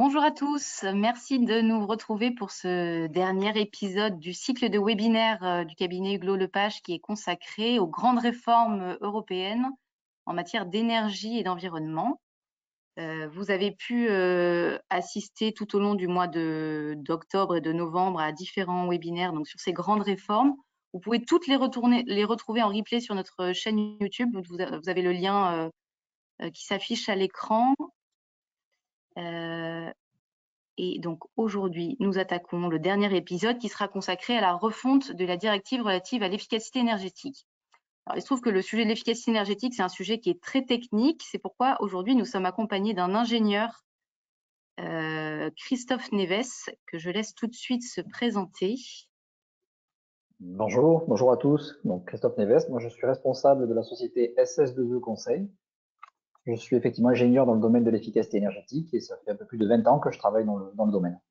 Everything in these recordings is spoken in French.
Bonjour à tous, merci de nous retrouver pour ce dernier épisode du cycle de webinaires du cabinet Huglot-Lepage qui est consacré aux grandes réformes européennes en matière d'énergie et d'environnement. Vous avez pu assister tout au long du mois d'octobre et de novembre à différents webinaires donc, sur ces grandes réformes. Vous pouvez toutes les retrouver en replay sur notre chaîne YouTube. Vous avez le lien qui s'affiche à l'écran. Et donc aujourd'hui, nous attaquons le dernier épisode qui sera consacré à la refonte de la directive relative à l'efficacité énergétique. Alors, il se trouve que le sujet de l'efficacité énergétique, c'est un sujet qui est très technique. C'est pourquoi aujourd'hui, nous sommes accompagnés d'un ingénieur, Christophe Neves, que je laisse tout de suite se présenter. Bonjour à tous. Donc Christophe Neves, moi je suis responsable de la société SS2E Conseil. Je suis effectivement ingénieur dans le domaine de l'efficacité énergétique et ça fait un peu plus de 20 ans que je travaille dans le domaine.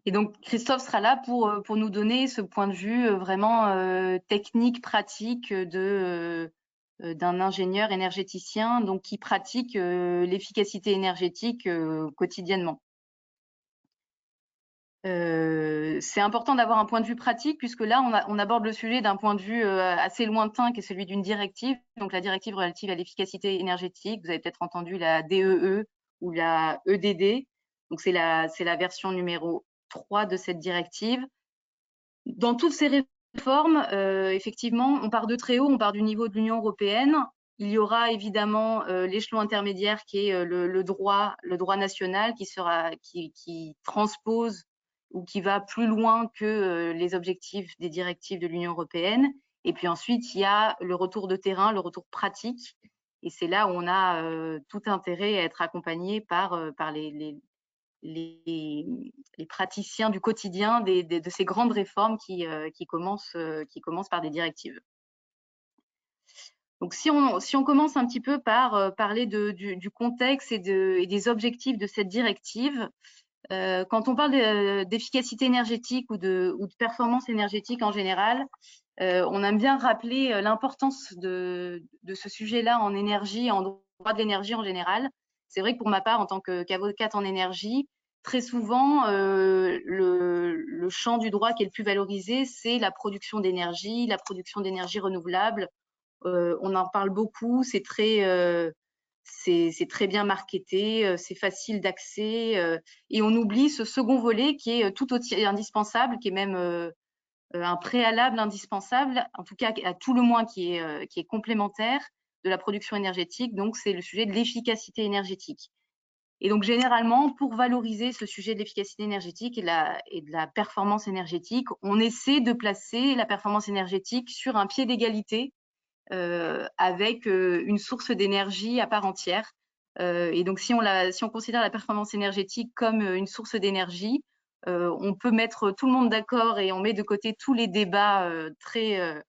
Et donc Christophe sera là pour nous donner ce point de vue vraiment technique, pratique d'un ingénieur énergéticien donc qui pratique l'efficacité énergétique quotidiennement. C'est important d'avoir un point de vue pratique puisque là, on aborde le sujet d'un point de vue assez lointain qui est celui d'une directive, donc la directive relative à l'efficacité énergétique. Vous avez peut-être entendu la DEE ou la EDD, donc c'est la version numéro 3 de cette directive. Dans toutes ces réformes, effectivement, on part de très haut, on part du niveau de l'Union européenne. Il y aura évidemment l'échelon intermédiaire qui est le droit national qui transpose ou qui va plus loin que les objectifs des directives de l'Union européenne. Et puis ensuite, il y a le retour de terrain, le retour pratique. Et c'est là où on a tout intérêt à être accompagné par les praticiens du quotidien de ces grandes réformes qui commencent par des directives. Donc, si on commence un petit peu par parler du contexte et des objectifs de cette directive, quand on parle d'efficacité énergétique ou de performance énergétique en général, on aime bien rappeler l'importance de ce sujet-là en énergie, en droit de l'énergie en général. C'est vrai que pour ma part, en tant qu'avocate en énergie, très souvent, le champ du droit qui est le plus valorisé, c'est la production d'énergie renouvelable. On en parle beaucoup, c'est très bien marketé, c'est facile d'accès, et on oublie ce second volet qui est tout aussi indispensable, qui est même un préalable indispensable, en tout cas à tout le moins qui est complémentaire de la production énergétique, donc c'est le sujet de l'efficacité énergétique. Et donc généralement, pour valoriser ce sujet de l'efficacité énergétique et de la performance énergétique, on essaie de placer la performance énergétique sur un pied d'égalité avec une source d'énergie à part entière. Et donc si on considère la performance énergétique comme une source d'énergie, on peut mettre tout le monde d'accord et on met de côté tous les débats très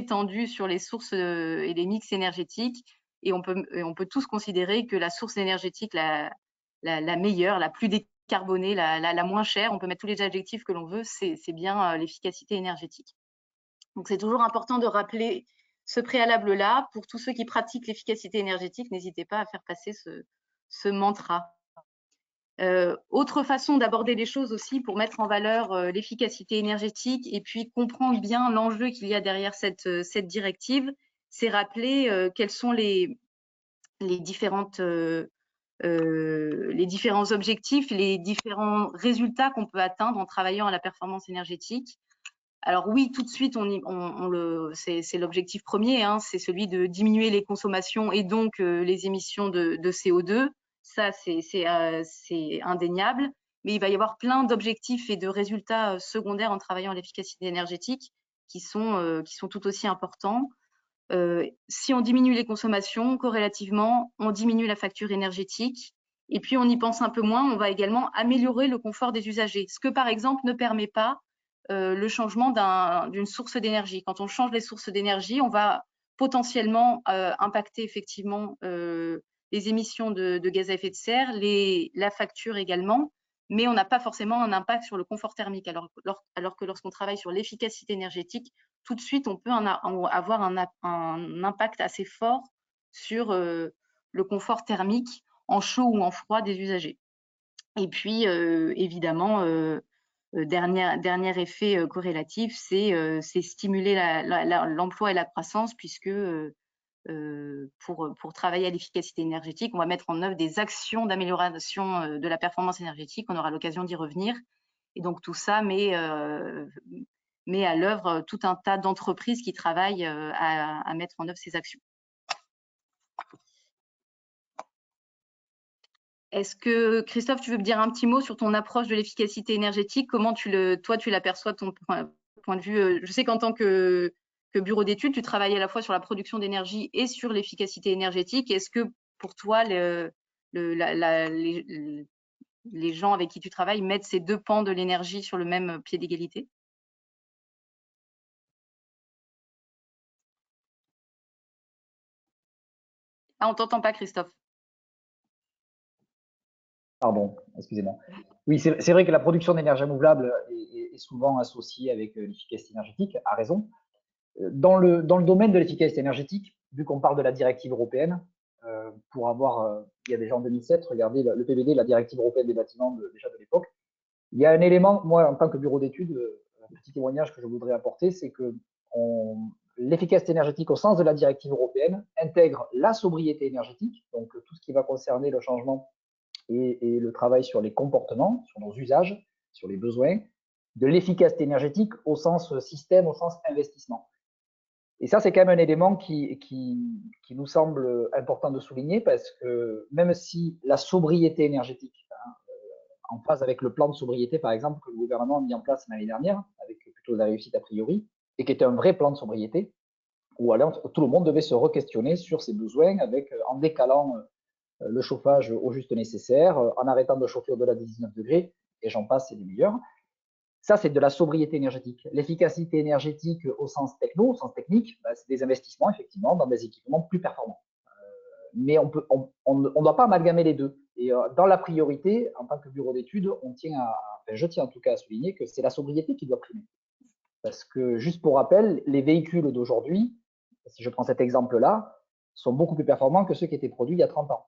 tendus sur les sources et les mix énergétiques. Et on peut tous considérer que la source énergétique la meilleure, la plus décarbonée, la moins chère, on peut mettre tous les adjectifs que l'on veut, c'est bien l'efficacité énergétique. Donc c'est toujours important de rappeler ce préalable-là. Pour tous ceux qui pratiquent l'efficacité énergétique, n'hésitez pas à faire passer ce mantra. Autre façon d'aborder les choses aussi pour mettre en valeur l'efficacité énergétique et puis comprendre bien l'enjeu qu'il y a derrière cette directive, c'est rappeler quels sont les différents objectifs, les différents résultats qu'on peut atteindre en travaillant à la performance énergétique. Alors oui, tout de suite, c'est l'objectif premier, hein, c'est celui de diminuer les consommations et donc les émissions de CO2. Ça, c'est indéniable. Mais il va y avoir plein d'objectifs et de résultats secondaires en travaillant à l'efficacité énergétique qui sont tout aussi importants. Si on diminue les consommations, corrélativement, on diminue la facture énergétique. Et puis, on y pense un peu moins, on va également améliorer le confort des usagers, ce que, par exemple, ne permet pas le changement d'une source d'énergie. Quand on change les sources d'énergie, on va potentiellement impacter effectivement les émissions de gaz à effet de serre, la facture également, mais on n'a pas forcément un impact sur le confort thermique. Alors que lorsqu'on travaille sur l'efficacité énergétique, tout de suite, on peut avoir un impact assez fort sur le confort thermique en chaud ou en froid des usagers. Et puis, évidemment, dernier effet corrélatif, c'est stimuler l'emploi et la croissance, puisque pour travailler à l'efficacité énergétique, on va mettre en œuvre des actions d'amélioration de la performance énergétique. On aura l'occasion d'y revenir. Et donc, tout ça met à l'œuvre tout un tas d'entreprises qui travaillent à mettre en œuvre ces actions. Est-ce que, Christophe, tu veux me dire un petit mot sur ton approche de l'efficacité énergétique? Comment toi, tu l'aperçois de ton point de vue? Je sais qu'en tant que bureau d'études, tu travailles à la fois sur la production d'énergie et sur l'efficacité énergétique. Est-ce que pour toi, les gens avec qui tu travailles mettent ces deux pans de l'énergie sur le même pied d'égalité? Ah, on t'entend pas, Christophe. Pardon, excusez-moi. Oui, c'est vrai que la production d'énergie renouvelable est souvent associée avec l'efficacité énergétique, à raison. Dans le domaine de l'efficacité énergétique, vu qu'on parle de la directive européenne, il y a déjà en 2007, regardez le PBD, la directive européenne des bâtiments déjà de l'époque, il y a un élément, moi en tant que bureau d'études, un petit témoignage que je voudrais apporter, c'est que l'efficacité énergétique au sens de la directive européenne intègre la sobriété énergétique, donc tout ce qui va concerner le changement et le travail sur les comportements, sur nos usages, sur les besoins, de l'efficacité énergétique au sens système, au sens investissement. Et ça, c'est quand même un élément qui nous semble important de souligner, parce que même si la sobriété énergétique, en phase avec le plan de sobriété, par exemple, que le gouvernement a mis en place l'année dernière, avec plutôt de la réussite a priori, et qui était un vrai plan de sobriété, où alors tout le monde devait se re-questionner sur ses besoins, en décalant le chauffage au juste nécessaire, en arrêtant de chauffer au-delà des 19 degrés, et j'en passe, c'est des meilleurs. Ça, c'est de la sobriété énergétique. L'efficacité énergétique au sens techno, au sens technique, c'est des investissements, effectivement, dans des équipements plus performants. Mais on ne doit pas amalgamer les deux. Et dans la priorité, en tant que bureau d'études, je tiens en tout cas à souligner que c'est la sobriété qui doit primer. Parce que, juste pour rappel, les véhicules d'aujourd'hui, si je prends cet exemple-là, sont beaucoup plus performants que ceux qui étaient produits il y a 30 ans.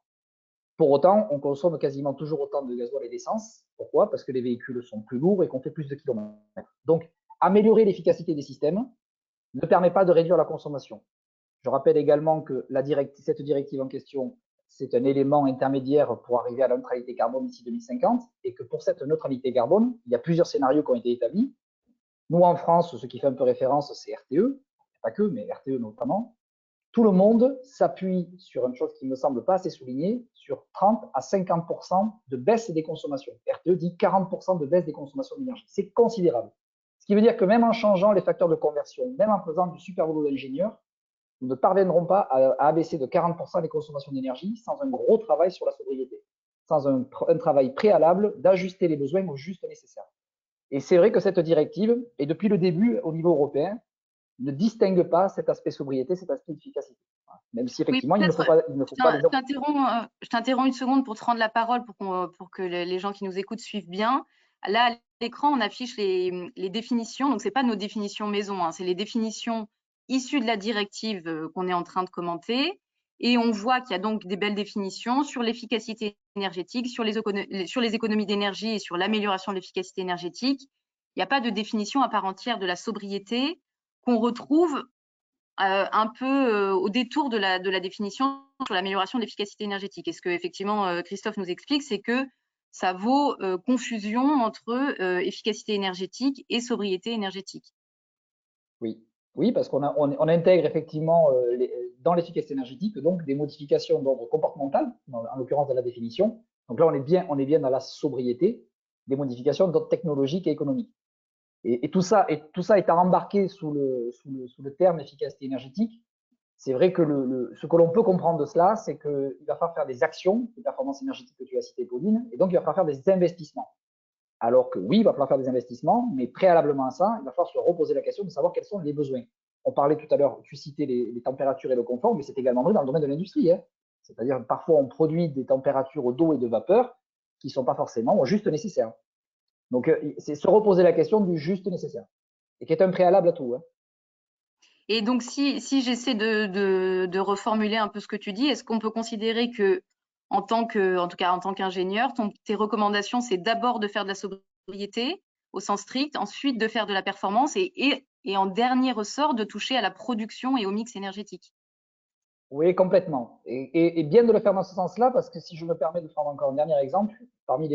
Pour autant, on consomme quasiment toujours autant de gasoil et d'essence. Pourquoi? Parce que les véhicules sont plus lourds et qu'on fait plus de kilomètres. Donc, améliorer l'efficacité des systèmes ne permet pas de réduire la consommation. Je rappelle également que cette directive en question, c'est un élément intermédiaire pour arriver à la neutralité carbone d'ici 2050, et que pour cette neutralité carbone, il y a plusieurs scénarios qui ont été établis. Nous, en France, ce qui fait un peu référence, c'est RTE, pas que, mais RTE notamment. Tout le monde s'appuie sur une chose qui ne me semble pas assez soulignée, sur 30 à 50% de baisse des consommations. RTE dit 40% de baisse des consommations d'énergie. C'est considérable. Ce qui veut dire que même en changeant les facteurs de conversion, même en faisant du super boulot d'ingénieur, nous ne parviendrons pas à abaisser de 40% les consommations d'énergie sans un gros travail sur la sobriété, sans un travail préalable d'ajuster les besoins au juste nécessaire. Et c'est vrai que cette directive, et depuis le début au niveau européen, ne distingue pas cet aspect sobriété, cet aspect efficacité. Même si effectivement, oui, il ne faut pas les je t'interromps une seconde pour te rendre la parole pour que les gens qui nous écoutent suivent bien. Là, à l'écran, on affiche les définitions. Donc, ce n'est pas nos définitions maison, hein, c'est les définitions issues de la directive qu'on est en train de commenter. Et on voit qu'il y a donc des belles définitions sur l'efficacité énergétique, sur les économies d'énergie et sur l'amélioration de l'efficacité énergétique. Il n'y a pas de définition à part entière de la sobriété qu'on retrouve un peu au détour de la définition sur l'amélioration de l'efficacité énergétique. Et ce que effectivement Christophe nous explique, c'est que ça vaut confusion entre efficacité énergétique et sobriété énergétique. Oui, oui, parce qu'on intègre effectivement dans l'efficacité énergétique donc des modifications d'ordre comportemental, en l'occurrence de la définition. Donc là, on est bien dans la sobriété, des modifications d'ordre technologique et économique. Et tout ça étant embarqué sous le terme efficacité énergétique, c'est vrai que ce que l'on peut comprendre de cela, c'est qu'il va falloir faire des actions de performance énergétique que tu as cité, Pauline, et donc il va falloir faire des investissements. Alors que oui, il va falloir faire des investissements, mais préalablement à ça, il va falloir se reposer la question de savoir quels sont les besoins. On parlait tout à l'heure, tu citais les températures et le confort, mais c'est également vrai dans le domaine de l'industrie. Hein. C'est-à-dire parfois on produit des températures d'eau et de vapeur qui ne sont pas forcément juste nécessaires. Donc c'est se reposer la question du juste nécessaire, et qui est un préalable à tout. Hein. Et donc, si j'essaie de reformuler un peu ce que tu dis, est-ce qu'on peut considérer que en tout cas en tant qu'ingénieur, tes recommandations, c'est d'abord de faire de la sobriété au sens strict, ensuite de faire de la performance et en dernier ressort de toucher à la production et au mix énergétique. Oui, complètement. Et bien de le faire dans ce sens-là, parce que si je me permets de prendre encore un dernier exemple, parmi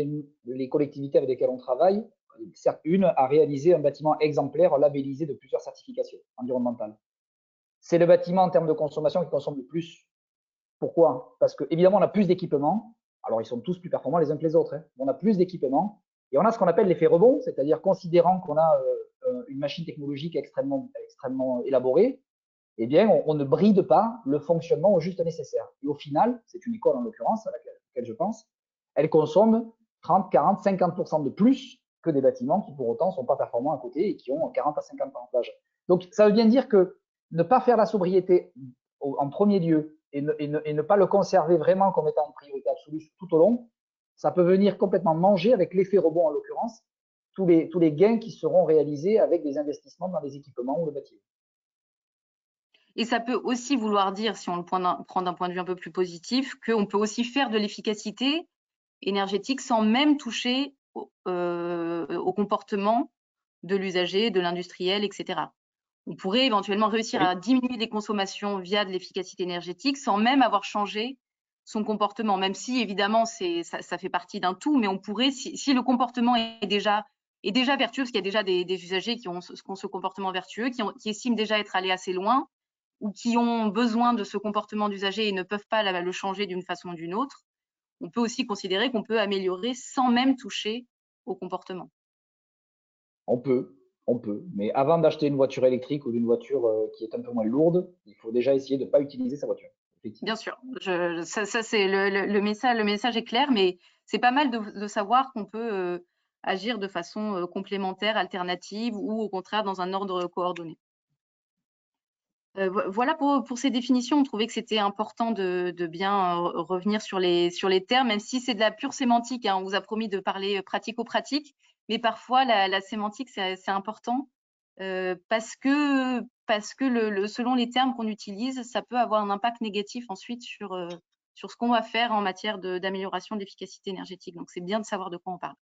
les collectivités avec lesquelles on travaille, certes, une a réalisé un bâtiment exemplaire labellisé de plusieurs certifications environnementales. C'est le bâtiment en termes de consommation qui consomme le plus. Pourquoi? Parce que évidemment, on a plus d'équipements. Alors, ils sont tous plus performants les uns que les autres. Hein. On a plus d'équipements et on a ce qu'on appelle l'effet rebond, c'est-à-dire considérant qu'on a une machine technologique extrêmement élaborée, eh bien, on ne bride pas le fonctionnement au juste nécessaire. Et au final, c'est une école en l'occurrence à laquelle je pense, elle consomme 30, 40, 50% de plus que des bâtiments qui pour autant ne sont pas performants à côté et qui ont 40 à 50 ans d'âge. Donc, ça veut bien dire que ne pas faire la sobriété en premier lieu et ne pas le conserver vraiment comme étant une priorité absolue tout au long, ça peut venir complètement manger avec l'effet rebond en l'occurrence, tous les gains qui seront réalisés avec des investissements dans les équipements ou le bâtiment. Et ça peut aussi vouloir dire, si on le prend d'un point de vue un peu plus positif, qu'on peut aussi faire de l'efficacité énergétique sans même toucher au comportement de l'usager, de l'industriel, etc. On pourrait éventuellement réussir à diminuer les consommations via de l'efficacité énergétique sans même avoir changé son comportement, même si évidemment ça fait partie d'un tout, mais on pourrait, si le comportement est déjà vertueux, parce qu'il y a déjà des usagers qui ont ce comportement vertueux, qui estiment déjà être allés assez loin, ou qui ont besoin de ce comportement d'usager et ne peuvent pas le changer d'une façon ou d'une autre, on peut aussi considérer qu'on peut améliorer sans même toucher au comportement. On peut, mais avant d'acheter une voiture électrique ou une voiture qui est un peu moins lourde, il faut déjà essayer de ne pas utiliser sa voiture. Bien sûr, ça c'est le message est clair, mais c'est pas mal de savoir qu'on peut agir de façon complémentaire, alternative ou au contraire dans un ordre coordonné. Voilà pour ces définitions. On trouvait que c'était important de bien revenir sur les termes, même si c'est de la pure sémantique. Hein. On vous a promis de parler pratico-pratique, mais parfois la sémantique c'est important parce que selon les termes qu'on utilise, ça peut avoir un impact négatif ensuite sur ce qu'on va faire en matière d'amélioration de l'efficacité énergétique. Donc c'est bien de savoir de quoi on parle.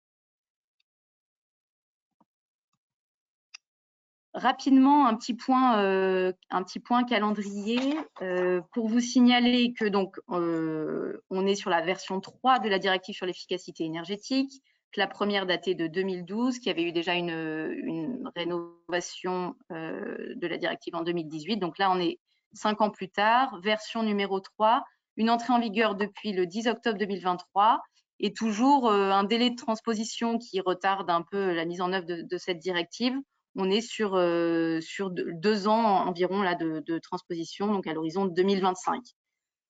Rapidement, un petit point calendrier pour vous signaler que donc on est sur la version 3 de la directive sur l'efficacité énergétique, que la première datée de 2012, qui avait eu déjà une rénovation de la directive en 2018. Donc là, on est 5 ans plus tard, version numéro 3, une entrée en vigueur depuis le 10 octobre 2023 et toujours un délai de transposition qui retarde un peu la mise en œuvre de cette directive. On est sur 2 ans environ là, de transposition, donc à l'horizon 2025.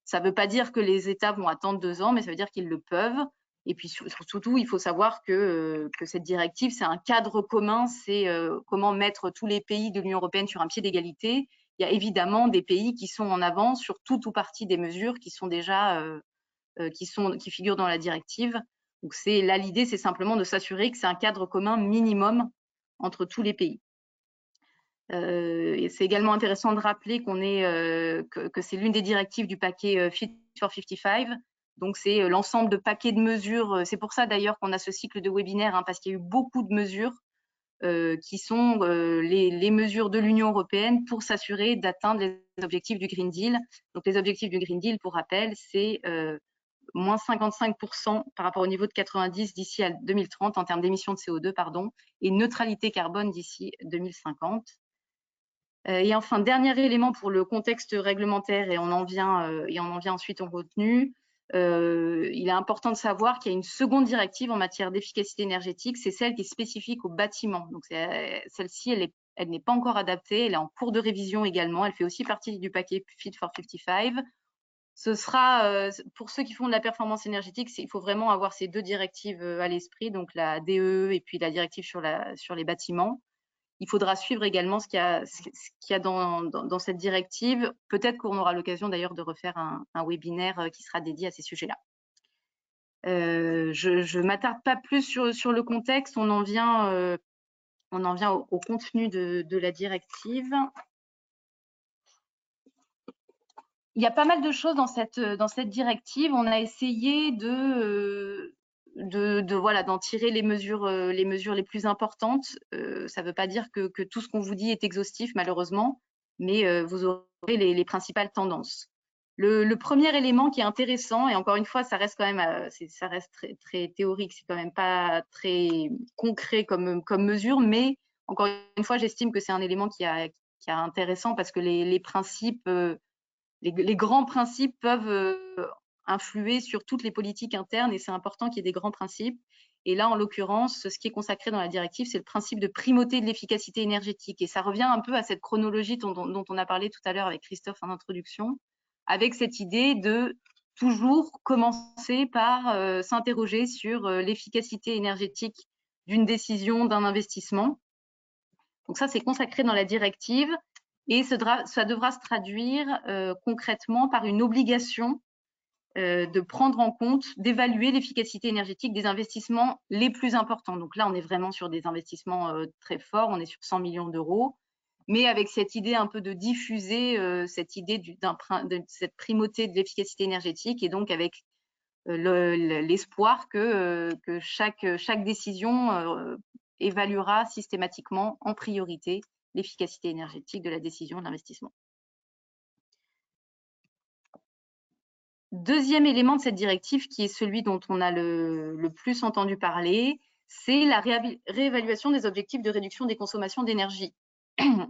Ça ne veut pas dire que les États vont attendre 2 ans, mais ça veut dire qu'ils le peuvent. Et puis surtout, il faut savoir que cette directive, c'est un cadre commun, c'est comment mettre tous les pays de l'Union européenne sur un pied d'égalité. Il y a évidemment des pays qui sont en avance sur tout ou partie des mesures qui sont déjà qui figurent dans la directive. Donc là, l'idée, c'est simplement de s'assurer que c'est un cadre commun minimum entre tous les pays. Et c'est également intéressant de rappeler que c'est l'une des directives du paquet Fit for 55. Donc, c'est l'ensemble de paquets de mesures. C'est pour ça d'ailleurs qu'on a ce cycle de webinaire, hein, parce qu'il y a eu beaucoup de mesures qui sont les mesures de l'Union européenne pour s'assurer d'atteindre les objectifs du Green Deal. Donc, les objectifs du Green Deal, pour rappel, c'est moins 55% par rapport au niveau de 90 d'ici à 2030 en termes d'émissions de CO2, et neutralité carbone d'ici 2050. Et enfin, dernier élément pour le contexte réglementaire, et on en vient ensuite aux retenues. Il est important de savoir qu'il y a une seconde directive en matière d'efficacité énergétique, c'est celle qui est spécifique aux bâtiments. Donc celle-ci, elle n'est pas encore adaptée, elle est en cours de révision également, elle fait aussi partie du paquet Fit for 55. Ce sera, pour ceux qui font de la performance énergétique, il faut vraiment avoir ces 2 directives à l'esprit, donc la DE et puis la directive sur les bâtiments. Il faudra suivre également ce qu'il y a dans cette directive. Peut-être qu'on aura l'occasion d'ailleurs de refaire un webinaire qui sera dédié à ces sujets-là. Je ne m'attarde pas plus sur le contexte, on en vient au contenu de la directive. il y a pas mal de choses dans cette directive. On a essayé voilà, d'en tirer les mesures les plus importantes. Ça ne veut pas dire que tout ce qu'on vous dit est exhaustif, malheureusement, mais vous aurez les principales tendances. Le premier élément qui est intéressant, et encore une fois, ça reste quand même, ça reste très, très théorique, c'est quand même pas très concret comme mesure, mais encore une fois, j'estime que c'est un élément qui est intéressant parce que les principes, les grands principes peuvent influer sur toutes les politiques internes et c'est important qu'il y ait des grands principes. Et là, en l'occurrence, ce qui est consacré dans la directive, c'est le principe de primauté de l'efficacité énergétique. Et ça revient un peu à cette chronologie dont on a parlé tout à l'heure avec Christophe en introduction, avec cette idée de toujours commencer par s'interroger sur l'efficacité énergétique d'une décision, d'un investissement. Donc ça, c'est consacré dans la directive et ça devra se traduire concrètement par une obligation de prendre en compte, d'évaluer l'efficacité énergétique des investissements les plus importants. Donc là, on est vraiment sur des investissements très forts, on est sur 100 millions d'euros, mais avec cette idée un peu de diffuser cette idée de cette primauté de l'efficacité énergétique et donc avec l'espoir que chaque décision évaluera systématiquement en priorité l'efficacité énergétique de la décision d'investissement. Deuxième élément de cette directive, qui est celui dont on a le plus entendu parler, c'est la réévaluation des objectifs de réduction des consommations d'énergie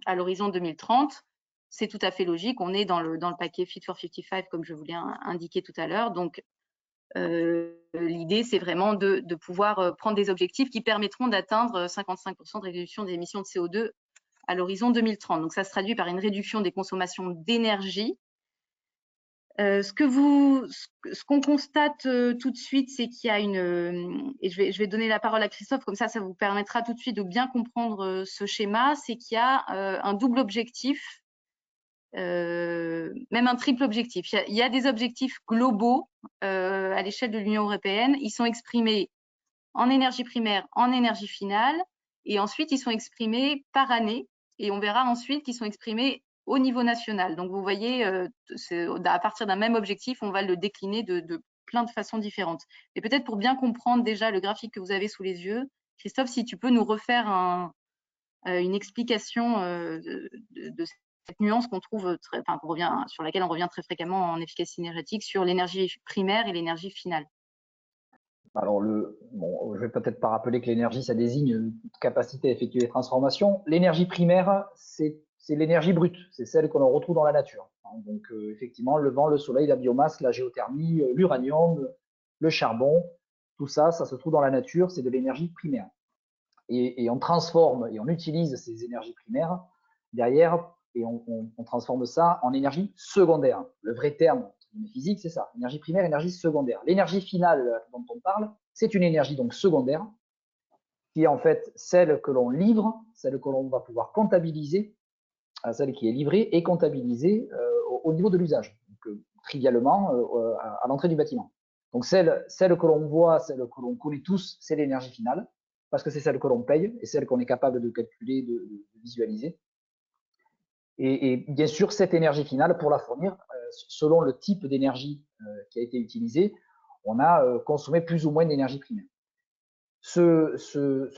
à l'horizon 2030. C'est tout à fait logique, on est dans le paquet Fit for 55, comme je vous l'ai indiqué tout à l'heure. Donc, l'idée, c'est vraiment de pouvoir prendre des objectifs qui permettront d'atteindre 55% de réduction des émissions de CO2 à l'horizon 2030. Donc, ça se traduit par une réduction des consommations d'énergie. Ce qu'on constate tout de suite, c'est qu'il y a et je vais donner la parole à Christophe, comme ça vous permettra tout de suite de bien comprendre ce schéma, c'est qu'il y a un double objectif, même un triple objectif. Il y a des objectifs globaux à l'échelle de l'Union européenne. Ils sont exprimés en énergie primaire, en énergie finale, et ensuite ils sont exprimés par année. Et on verra ensuite qu'ils sont exprimés au niveau national. Donc vous voyez, à partir d'un même objectif, on va le décliner de plein de façons différentes. Et peut-être pour bien comprendre déjà le graphique que vous avez sous les yeux, Christophe, si tu peux nous refaire une explication de cette nuance qu'on trouve, sur laquelle on revient très fréquemment en efficacité énergétique, sur l'énergie primaire et l'énergie finale. Alors, je vais peut-être pas rappeler que l'énergie, ça désigne une capacité à effectuer des transformations. L'énergie primaire, c'est l'énergie brute, c'est celle que l'on retrouve dans la nature. Donc, effectivement, le vent, le soleil, la biomasse, la géothermie, l'uranium, le charbon, tout ça, ça se trouve dans la nature, c'est de l'énergie primaire. Et on transforme et on utilise ces énergies primaires derrière et on transforme ça en énergie secondaire. Le vrai terme physique, c'est ça, énergie primaire, énergie secondaire. L'énergie finale dont on parle, c'est une énergie donc secondaire qui est en fait celle que l'on livre, celle que l'on va pouvoir comptabiliser, celle qui est livrée et comptabilisée au niveau de l'usage, trivialement à l'entrée du bâtiment. Donc celle que l'on voit, celle que l'on connaît tous, c'est l'énergie finale, parce que c'est celle que l'on paye et celle qu'on est capable de calculer, de visualiser. Et bien sûr, cette énergie finale, pour la fournir, selon le type d'énergie qui a été utilisée, on a consommé plus ou moins d'énergie primaire. Ce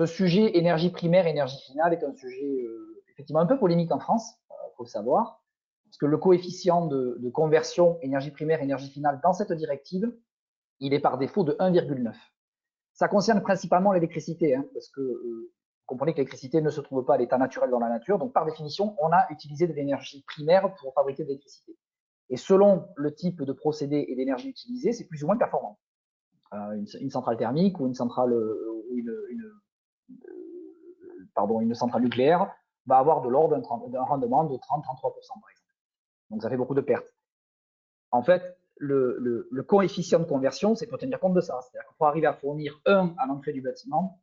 sujet énergie primaire, énergie finale est un sujet effectivement un peu polémique en France, il faut le savoir, parce que le coefficient de conversion énergie primaire, énergie finale dans cette directive, il est par défaut de 1,9. Ça concerne principalement l'électricité, hein, parce que vous comprenez que l'électricité ne se trouve pas à l'état naturel dans la nature, donc par définition, on a utilisé de l'énergie primaire pour fabriquer de l'électricité. Et selon le type de procédé et d'énergie utilisée, c'est plus ou moins performant. Une centrale thermique ou une centrale une centrale nucléaire va avoir de l'ordre d'un rendement de 30-33% par exemple. Donc ça fait beaucoup de pertes. En fait, le coefficient de conversion, c'est pour tenir compte de ça. C'est-à-dire que pour arriver à fournir 1 à l'entrée du bâtiment,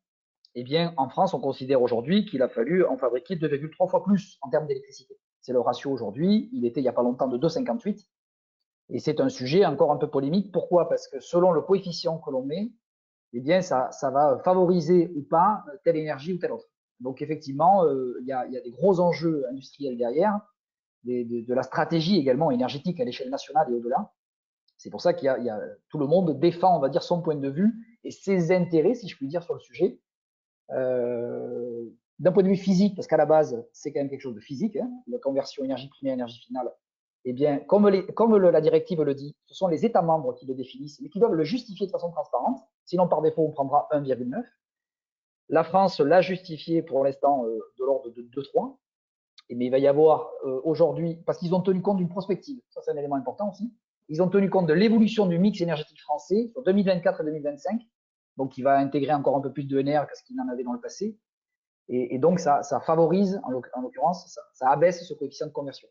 eh bien, en France, on considère aujourd'hui qu'il a fallu en fabriquer 2,3 fois plus en termes d'électricité. C'est le ratio aujourd'hui. Il était il n'y a pas longtemps de 2,58. Et c'est un sujet encore un peu polémique. Pourquoi? Parce que selon le coefficient que l'on met, eh bien, ça va favoriser ou pas telle énergie ou telle autre. Donc, effectivement, il y a des gros enjeux industriels derrière. de la stratégie également énergétique à l'échelle nationale et au-delà. C'est pour ça qu'il y a tout le monde défend, on va dire, son point de vue et ses intérêts, si je puis dire, sur le sujet. D'un point de vue physique, parce qu'à la base, c'est quand même quelque chose de physique, hein, la conversion énergie primaire, énergie finale. Eh bien, comme la directive le dit, ce sont les États membres qui le définissent, mais qui doivent le justifier de façon transparente. Sinon, par défaut, on prendra 1,9. La France l'a justifié pour l'instant de l'ordre de 2,3. Mais il va y avoir aujourd'hui, parce qu'ils ont tenu compte d'une prospective, ça c'est un élément important aussi, ils ont tenu compte de l'évolution du mix énergétique français sur 2024 et 2025, donc il va intégrer encore un peu plus de NR que ce qu'il en avait dans le passé, et donc ça favorise, en l'occurrence, ça abaisse ce coefficient de conversion.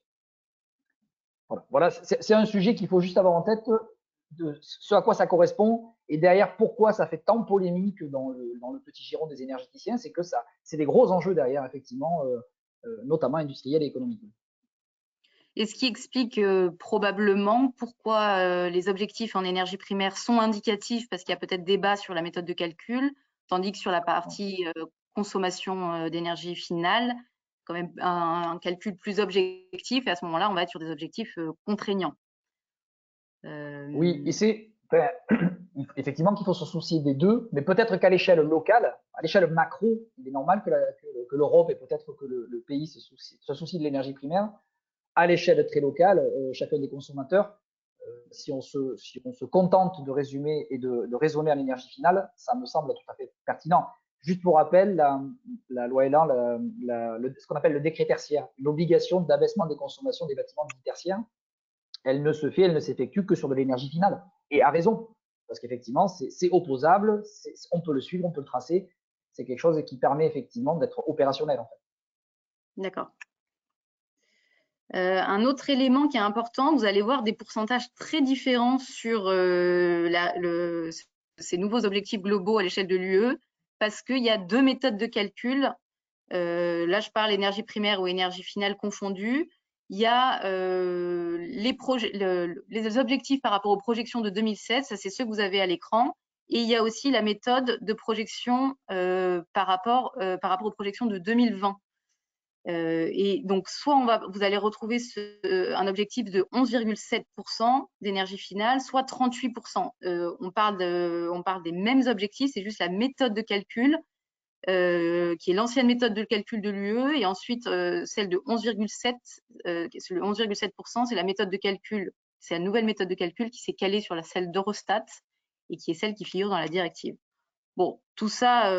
Voilà, c'est un sujet qu'il faut juste avoir en tête, de ce à quoi ça correspond, et derrière pourquoi ça fait tant polémique dans le petit giron des énergéticiens, c'est que c'est des gros enjeux derrière, effectivement, notamment industriels et économiques. Et ce qui explique probablement pourquoi les objectifs en énergie primaire sont indicatifs, parce qu'il y a peut-être débat sur la méthode de calcul, tandis que sur la partie consommation d'énergie finale, quand même un calcul plus objectif, et à ce moment-là, on va être sur des objectifs contraignants. Oui, et c'est effectivement qu'il faut se soucier des deux, mais peut-être qu'à l'échelle locale, à l'échelle macro, il est normal que l'Europe et peut-être que le pays se soucie de l'énergie primaire. À l'échelle très locale, chacun des consommateurs, si on se contente de résumer et de raisonner à l'énergie finale, ça me semble tout à fait pertinent. Juste pour rappel, la loi Elan, ce qu'on appelle le décret tertiaire, l'obligation d'abaissement des consommations des bâtiments dits tertiaires, elle ne s'effectue que sur de l'énergie finale. Et à raison, parce qu'effectivement, c'est opposable, on peut le suivre, on peut le tracer. C'est quelque chose qui permet effectivement d'être opérationnel, en fait. D'accord. Un autre élément qui est important, vous allez voir des pourcentages très différents sur ces nouveaux objectifs globaux à l'échelle de l'UE, parce qu'il y a deux méthodes de calcul. Là, je parle énergie primaire ou énergie finale confondue. Il y a les objectifs par rapport aux projections de 2007, ça c'est ceux que vous avez à l'écran, et il y a aussi la méthode de projection par rapport aux projections de 2020. Et donc, soit vous allez retrouver un objectif de 11,7% d'énergie finale, soit 38%. On parle des mêmes objectifs, c'est juste la méthode de calcul, qui est l'ancienne méthode de calcul de l'UE, et ensuite celle de 11,7%. Le 11,7%, c'est la méthode de calcul, c'est la nouvelle méthode de calcul qui s'est calée sur celle d'Eurostat et qui est celle qui figure dans la directive. Bon, tout ça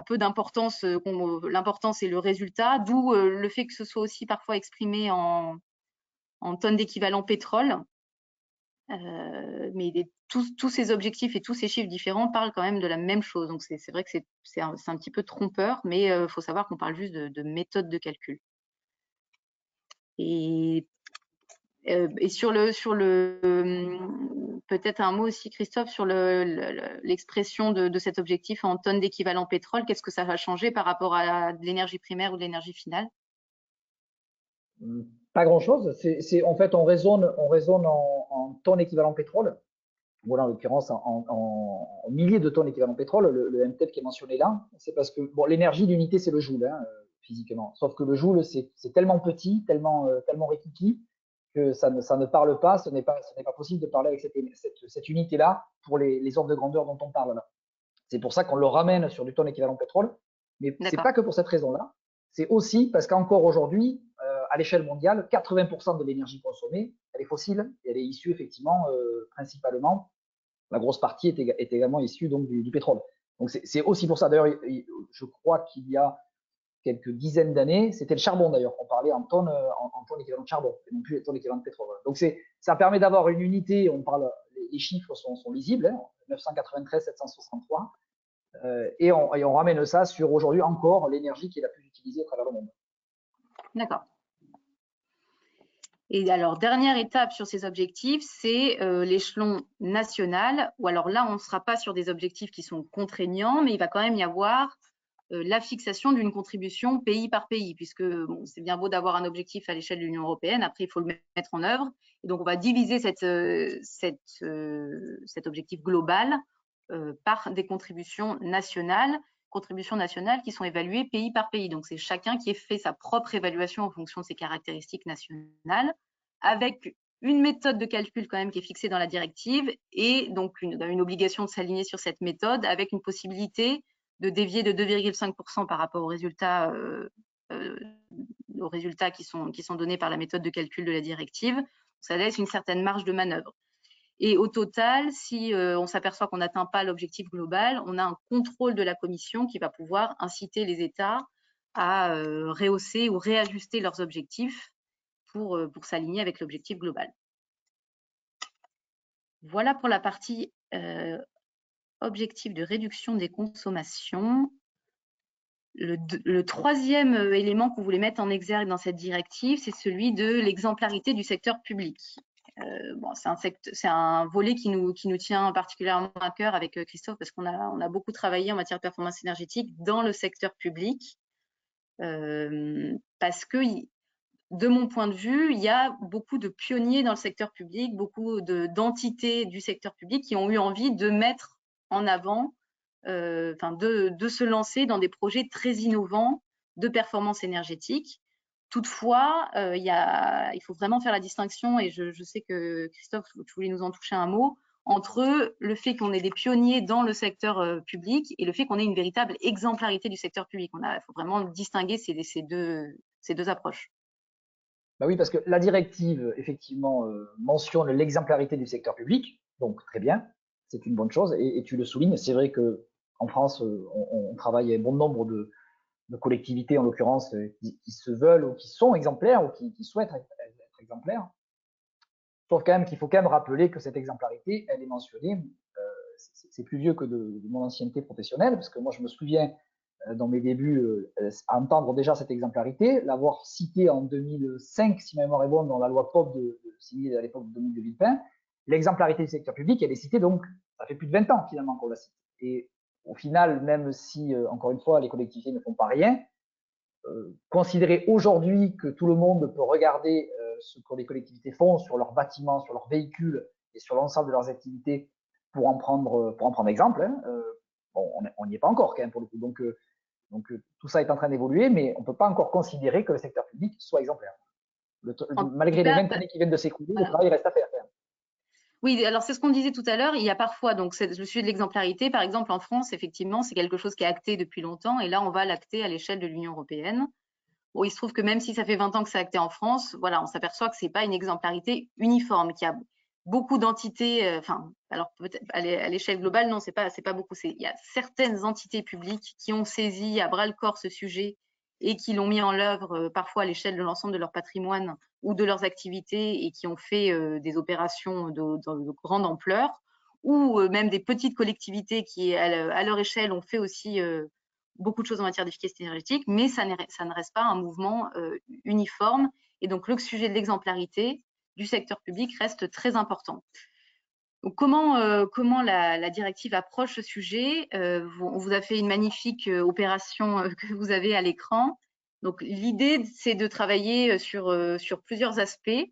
peu d'importance, l'important c'est le résultat, d'où le fait que ce soit aussi parfois exprimé en tonnes d'équivalent pétrole. Mais tous ces objectifs et tous ces chiffres différents parlent quand même de la même chose. Donc c'est vrai que c'est un petit peu trompeur, mais il faut savoir qu'on parle juste de méthode de calcul. Et sur peut-être un mot aussi, Christophe, sur l'expression de cet objectif en tonnes d'équivalent pétrole, qu'est-ce que ça va changer par rapport à de l'énergie primaire ou de l'énergie finale? Pas grand-chose. En fait, on raisonne en tonnes équivalent pétrole. Voilà, en l'occurrence, en milliers de tonnes équivalent pétrole, le MTEP qui est mentionné là, c'est parce que bon, l'énergie d'unité, c'est le joule, hein, physiquement. Sauf que le joule, c'est tellement petit, tellement rikiki, que ça ne parle pas, ce n'est pas possible de parler avec cette unité-là pour les ordres de grandeur dont on parle là. C'est pour ça qu'on le ramène sur du tonne équivalent pétrole, mais c'est pas que pour cette raison-là, c'est aussi parce qu'encore aujourd'hui, à l'échelle mondiale, 80% de l'énergie consommée, elle est fossile, et elle est issue effectivement principalement, la grosse partie est également issue donc du pétrole. Donc c'est aussi pour ça, d'ailleurs, je crois qu'il y a quelques dizaines d'années, c'était le charbon d'ailleurs, on parlait en tonnes équivalent de charbon, et non plus les tonnes équivalent de pétrole. Donc ça permet d'avoir une unité, les chiffres sont lisibles, hein, 993, 763, et on ramène ça sur aujourd'hui encore l'énergie qui est la plus utilisée à travers le monde. D'accord. Et alors, dernière étape sur ces objectifs, c'est l'échelon national, ou alors là, on ne sera pas sur des objectifs qui sont contraignants, mais il va quand même y avoir la fixation d'une contribution pays par pays, puisque bon, c'est bien beau d'avoir un objectif à l'échelle de l'Union européenne, après il faut le mettre en œuvre, et donc on va diviser cet objectif global par des contributions nationales contributions nationales qui sont évaluées pays par pays. Donc, c'est chacun qui fait sa propre évaluation en fonction de ses caractéristiques nationales, avec une méthode de calcul quand même qui est fixée dans la directive et donc une obligation de s'aligner sur cette méthode avec une possibilité de dévier de 2,5% par rapport aux résultats qui sont donnés par la méthode de calcul de la directive. Ça laisse une certaine marge de manœuvre. Et au total, si on s'aperçoit qu'on n'atteint pas l'objectif global, on a un contrôle de la Commission qui va pouvoir inciter les États à rehausser ou réajuster leurs objectifs pour s'aligner avec l'objectif global. Voilà pour la partie objectif de réduction des consommations. Le troisième élément que vous voulez mettre en exergue dans cette directive, c'est celui de l'exemplarité du secteur public. Bon, c'est un volet qui nous tient particulièrement à cœur avec Christophe parce qu'on a beaucoup travaillé en matière de performance énergétique dans le secteur public parce que, de mon point de vue, il y a beaucoup de pionniers dans le secteur public, beaucoup d'entités du secteur public qui ont eu envie de mettre en avant, de se lancer dans des projets très innovants de performance énergétique. Toutefois, il faut vraiment faire la distinction, et je sais que Christophe, tu voulais nous en toucher un mot, entre le fait qu'on ait des pionniers dans le secteur public et le fait qu'on ait une véritable exemplarité du secteur public. Il faut vraiment distinguer ces deux approches. Bah oui, parce que la directive, effectivement, mentionne l'exemplarité du secteur public, donc très bien, c'est une bonne chose, et tu le soulignes, c'est vrai qu'en France, on travaille avec bon nombre de collectivités, en l'occurrence, qui se veulent ou qui sont exemplaires ou qui souhaitent être exemplaires. Sauf quand même qu'il faut quand même rappeler que cette exemplarité, elle est mentionnée, c'est plus vieux que de mon ancienneté professionnelle, parce que moi je me souviens dans mes débuts à entendre déjà cette exemplarité, l'avoir citée en 2005, si ma mémoire est bonne, dans la loi POP signée à l'époque de Dominique de Villepin. L'exemplarité du secteur public, elle est citée donc, ça fait plus de 20 ans finalement qu'on la cite. Et au final, même si, encore une fois, les collectivités ne font pas rien, considérer aujourd'hui que tout le monde peut regarder ce que les collectivités font sur leurs bâtiments, sur leurs véhicules et sur l'ensemble de leurs activités pour en prendre exemple, hein, bon, on n'y est pas encore quand même pour le coup. Donc tout ça est en train d'évoluer, mais on ne peut pas encore considérer que le secteur public soit exemplaire. Malgré les 20 années qui viennent de s'écouler, le travail reste à faire. Oui, alors c'est ce qu'on disait tout à l'heure. Il y a parfois, donc le sujet de l'exemplarité, par exemple en France, effectivement, c'est quelque chose qui est acté depuis longtemps, et là on va l'acter à l'échelle de l'Union européenne. Bon, il se trouve que même si ça fait 20 ans que c'est acté en France, voilà, on s'aperçoit que c'est pas une exemplarité uniforme, qu'il y a beaucoup d'entités, alors peut-être à l'échelle globale, non, c'est pas beaucoup. Il y a certaines entités publiques qui ont saisi à bras le corps ce sujet et qui l'ont mis en œuvre parfois à l'échelle de l'ensemble de leur patrimoine ou de leurs activités et qui ont fait des opérations de grande ampleur, ou même des petites collectivités qui, à leur échelle, ont fait aussi beaucoup de choses en matière d'efficacité énergétique, mais ça ne reste pas un mouvement uniforme. Et donc, le sujet de l'exemplarité du secteur public reste très important. Donc, comment la directive approche ce sujet? On vous a fait une magnifique opération que vous avez à l'écran. Donc, l'idée, c'est de travailler sur plusieurs aspects.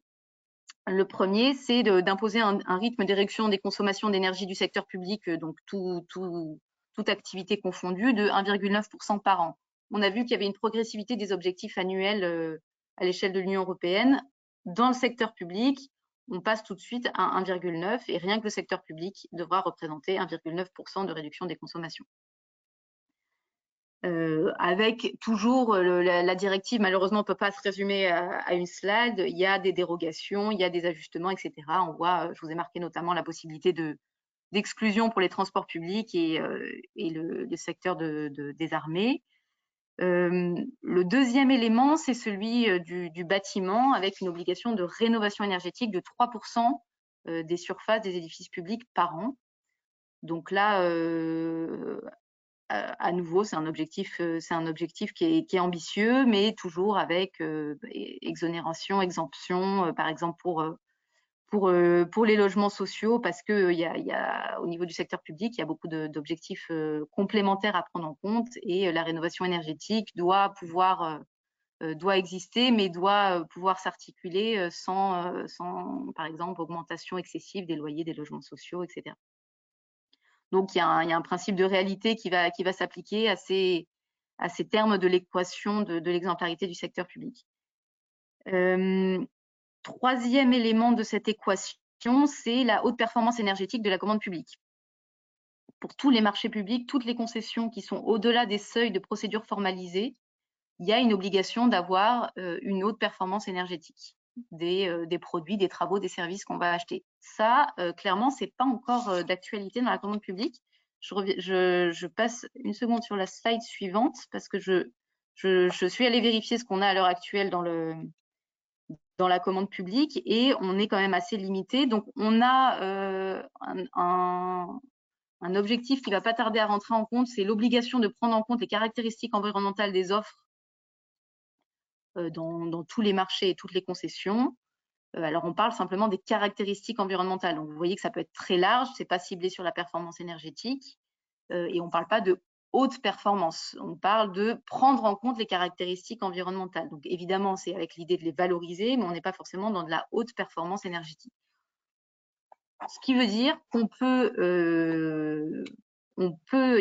Le premier, c'est d'imposer un rythme de réduction des consommations d'énergie du secteur public, donc toute activité confondue, de 1,9% par an. On a vu qu'il y avait une progressivité des objectifs annuels à l'échelle de l'Union européenne. Dans le secteur public, on passe tout de suite à 1,9 et rien que le secteur public devra représenter 1,9% de réduction des consommations. Avec toujours la directive, malheureusement, ne peut pas se résumer à une slide. Il y a des dérogations, il y a des ajustements, etc. On voit, je vous ai marqué notamment la possibilité d'exclusion pour les transports publics et le secteur des armées. Le deuxième élément, c'est celui du bâtiment, avec une obligation de rénovation énergétique de 3% des surfaces des édifices publics par an. Donc là, à nouveau, c'est un objectif qui est ambitieux, mais toujours avec exonération, exemption, par exemple pour les logements sociaux, parce que au niveau du secteur public, il y a beaucoup d'objectifs complémentaires à prendre en compte, et la rénovation énergétique doit exister, mais doit pouvoir s'articuler sans, par exemple, augmentation excessive des loyers des logements sociaux, etc. Donc, il y a un principe de réalité qui va s'appliquer à ces termes de l'équation de l'exemplarité du secteur public. Troisième élément de cette équation, c'est la haute performance énergétique de la commande publique. Pour tous les marchés publics, toutes les concessions qui sont au-delà des seuils de procédure formalisée, il y a une obligation d'avoir une haute performance énergétique des produits, des travaux, des services qu'on va acheter. Ça, clairement, c'est pas encore d'actualité dans la commande publique. Je passe une seconde sur la slide suivante parce que je suis allée vérifier ce qu'on a à l'heure actuelle dans la commande publique et on est quand même assez limité. Donc, on a un objectif qui ne va pas tarder à rentrer en compte, c'est l'obligation de prendre en compte les caractéristiques environnementales des offres dans tous les marchés et toutes les concessions. Alors, on parle simplement des caractéristiques environnementales. Donc, vous voyez que ça peut être très large, ce n'est pas ciblé sur la performance énergétique et on ne parle pas de haute performance. On parle de prendre en compte les caractéristiques environnementales. Donc, évidemment, c'est avec l'idée de les valoriser, mais on n'est pas forcément dans de la haute performance énergétique. Ce qui veut dire qu'on peut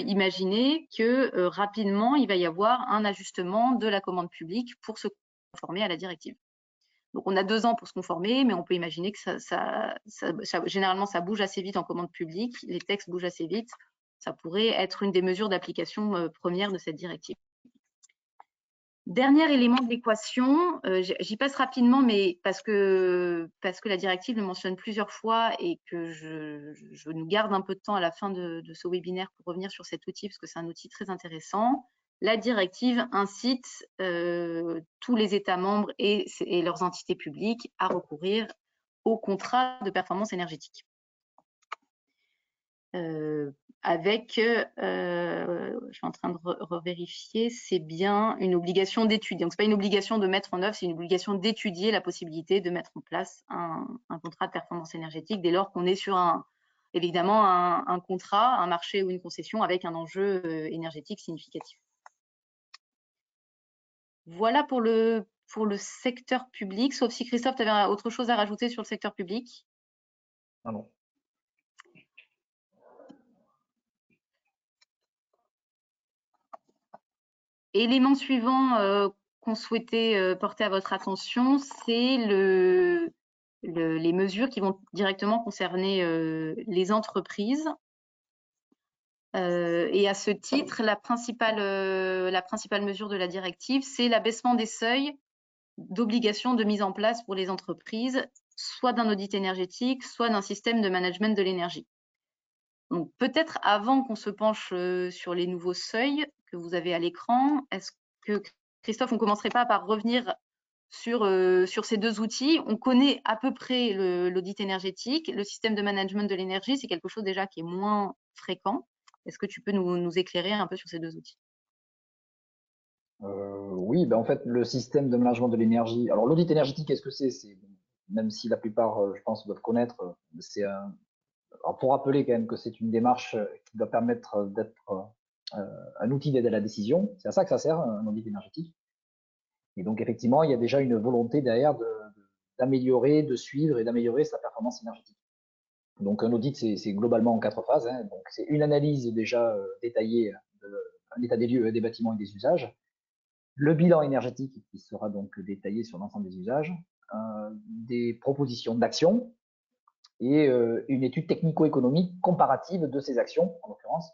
imaginer que rapidement, il va y avoir un ajustement de la commande publique pour se conformer à la directive. Donc, on a 2 ans pour se conformer, mais on peut imaginer que généralement, ça bouge assez vite en commande publique, les textes bougent assez vite. Ça pourrait être une des mesures d'application première de cette directive. Dernier élément de l'équation, j'y passe rapidement, mais parce que la directive le mentionne plusieurs fois et que je nous garde un peu de temps à la fin de ce webinaire pour revenir sur cet outil, parce que c'est un outil très intéressant. La directive incite tous les États membres et leurs entités publiques à recourir au contrat de performance énergétique. Avec, je suis en train de revérifier, c'est bien une obligation d'étudier. Donc, ce n'est pas une obligation de mettre en œuvre, c'est une obligation d'étudier la possibilité de mettre en place un contrat de performance énergétique dès lors qu'on est sur évidemment un contrat, un marché ou une concession avec un enjeu énergétique significatif. Voilà pour le secteur public, sauf si Christophe, tu avais autre chose à rajouter sur le secteur public. Ah non. Élément suivant qu'on souhaitait porter à votre attention, c'est les mesures qui vont directement concerner les entreprises. Et à ce titre, la principale mesure de la directive, c'est l'abaissement des seuils d'obligation de mise en place pour les entreprises, soit d'un audit énergétique, soit d'un système de management de l'énergie. Donc peut-être avant qu'on se penche sur les nouveaux seuils que vous avez à l'écran, est-ce que Christophe, on ne commencerait pas par revenir sur ces 2 outils? On connaît à peu près l'audit énergétique, le système de management de l'énergie, c'est quelque chose déjà qui est moins fréquent. Est-ce que tu peux nous éclairer un peu sur ces 2 outils? Oui, ben en fait, le système de management de l'énergie. Alors, l'audit énergétique, qu'est-ce que c'est? Même si la plupart, je pense, doivent connaître, c'est un. Alors, pour rappeler quand même que c'est une démarche qui doit permettre d'être un outil d'aide à la décision. C'est à ça que ça sert, un audit énergétique. Et donc, effectivement, il y a déjà une volonté derrière d'améliorer, de suivre et d'améliorer sa performance énergétique. Donc, un audit, c'est globalement en 4 phases. Hein. Donc, c'est une analyse déjà détaillée, un état des lieux des bâtiments et des usages, le bilan énergétique qui sera donc détaillé sur l'ensemble des usages, des propositions d'action et une étude technico-économique comparative de ces actions, en l'occurrence,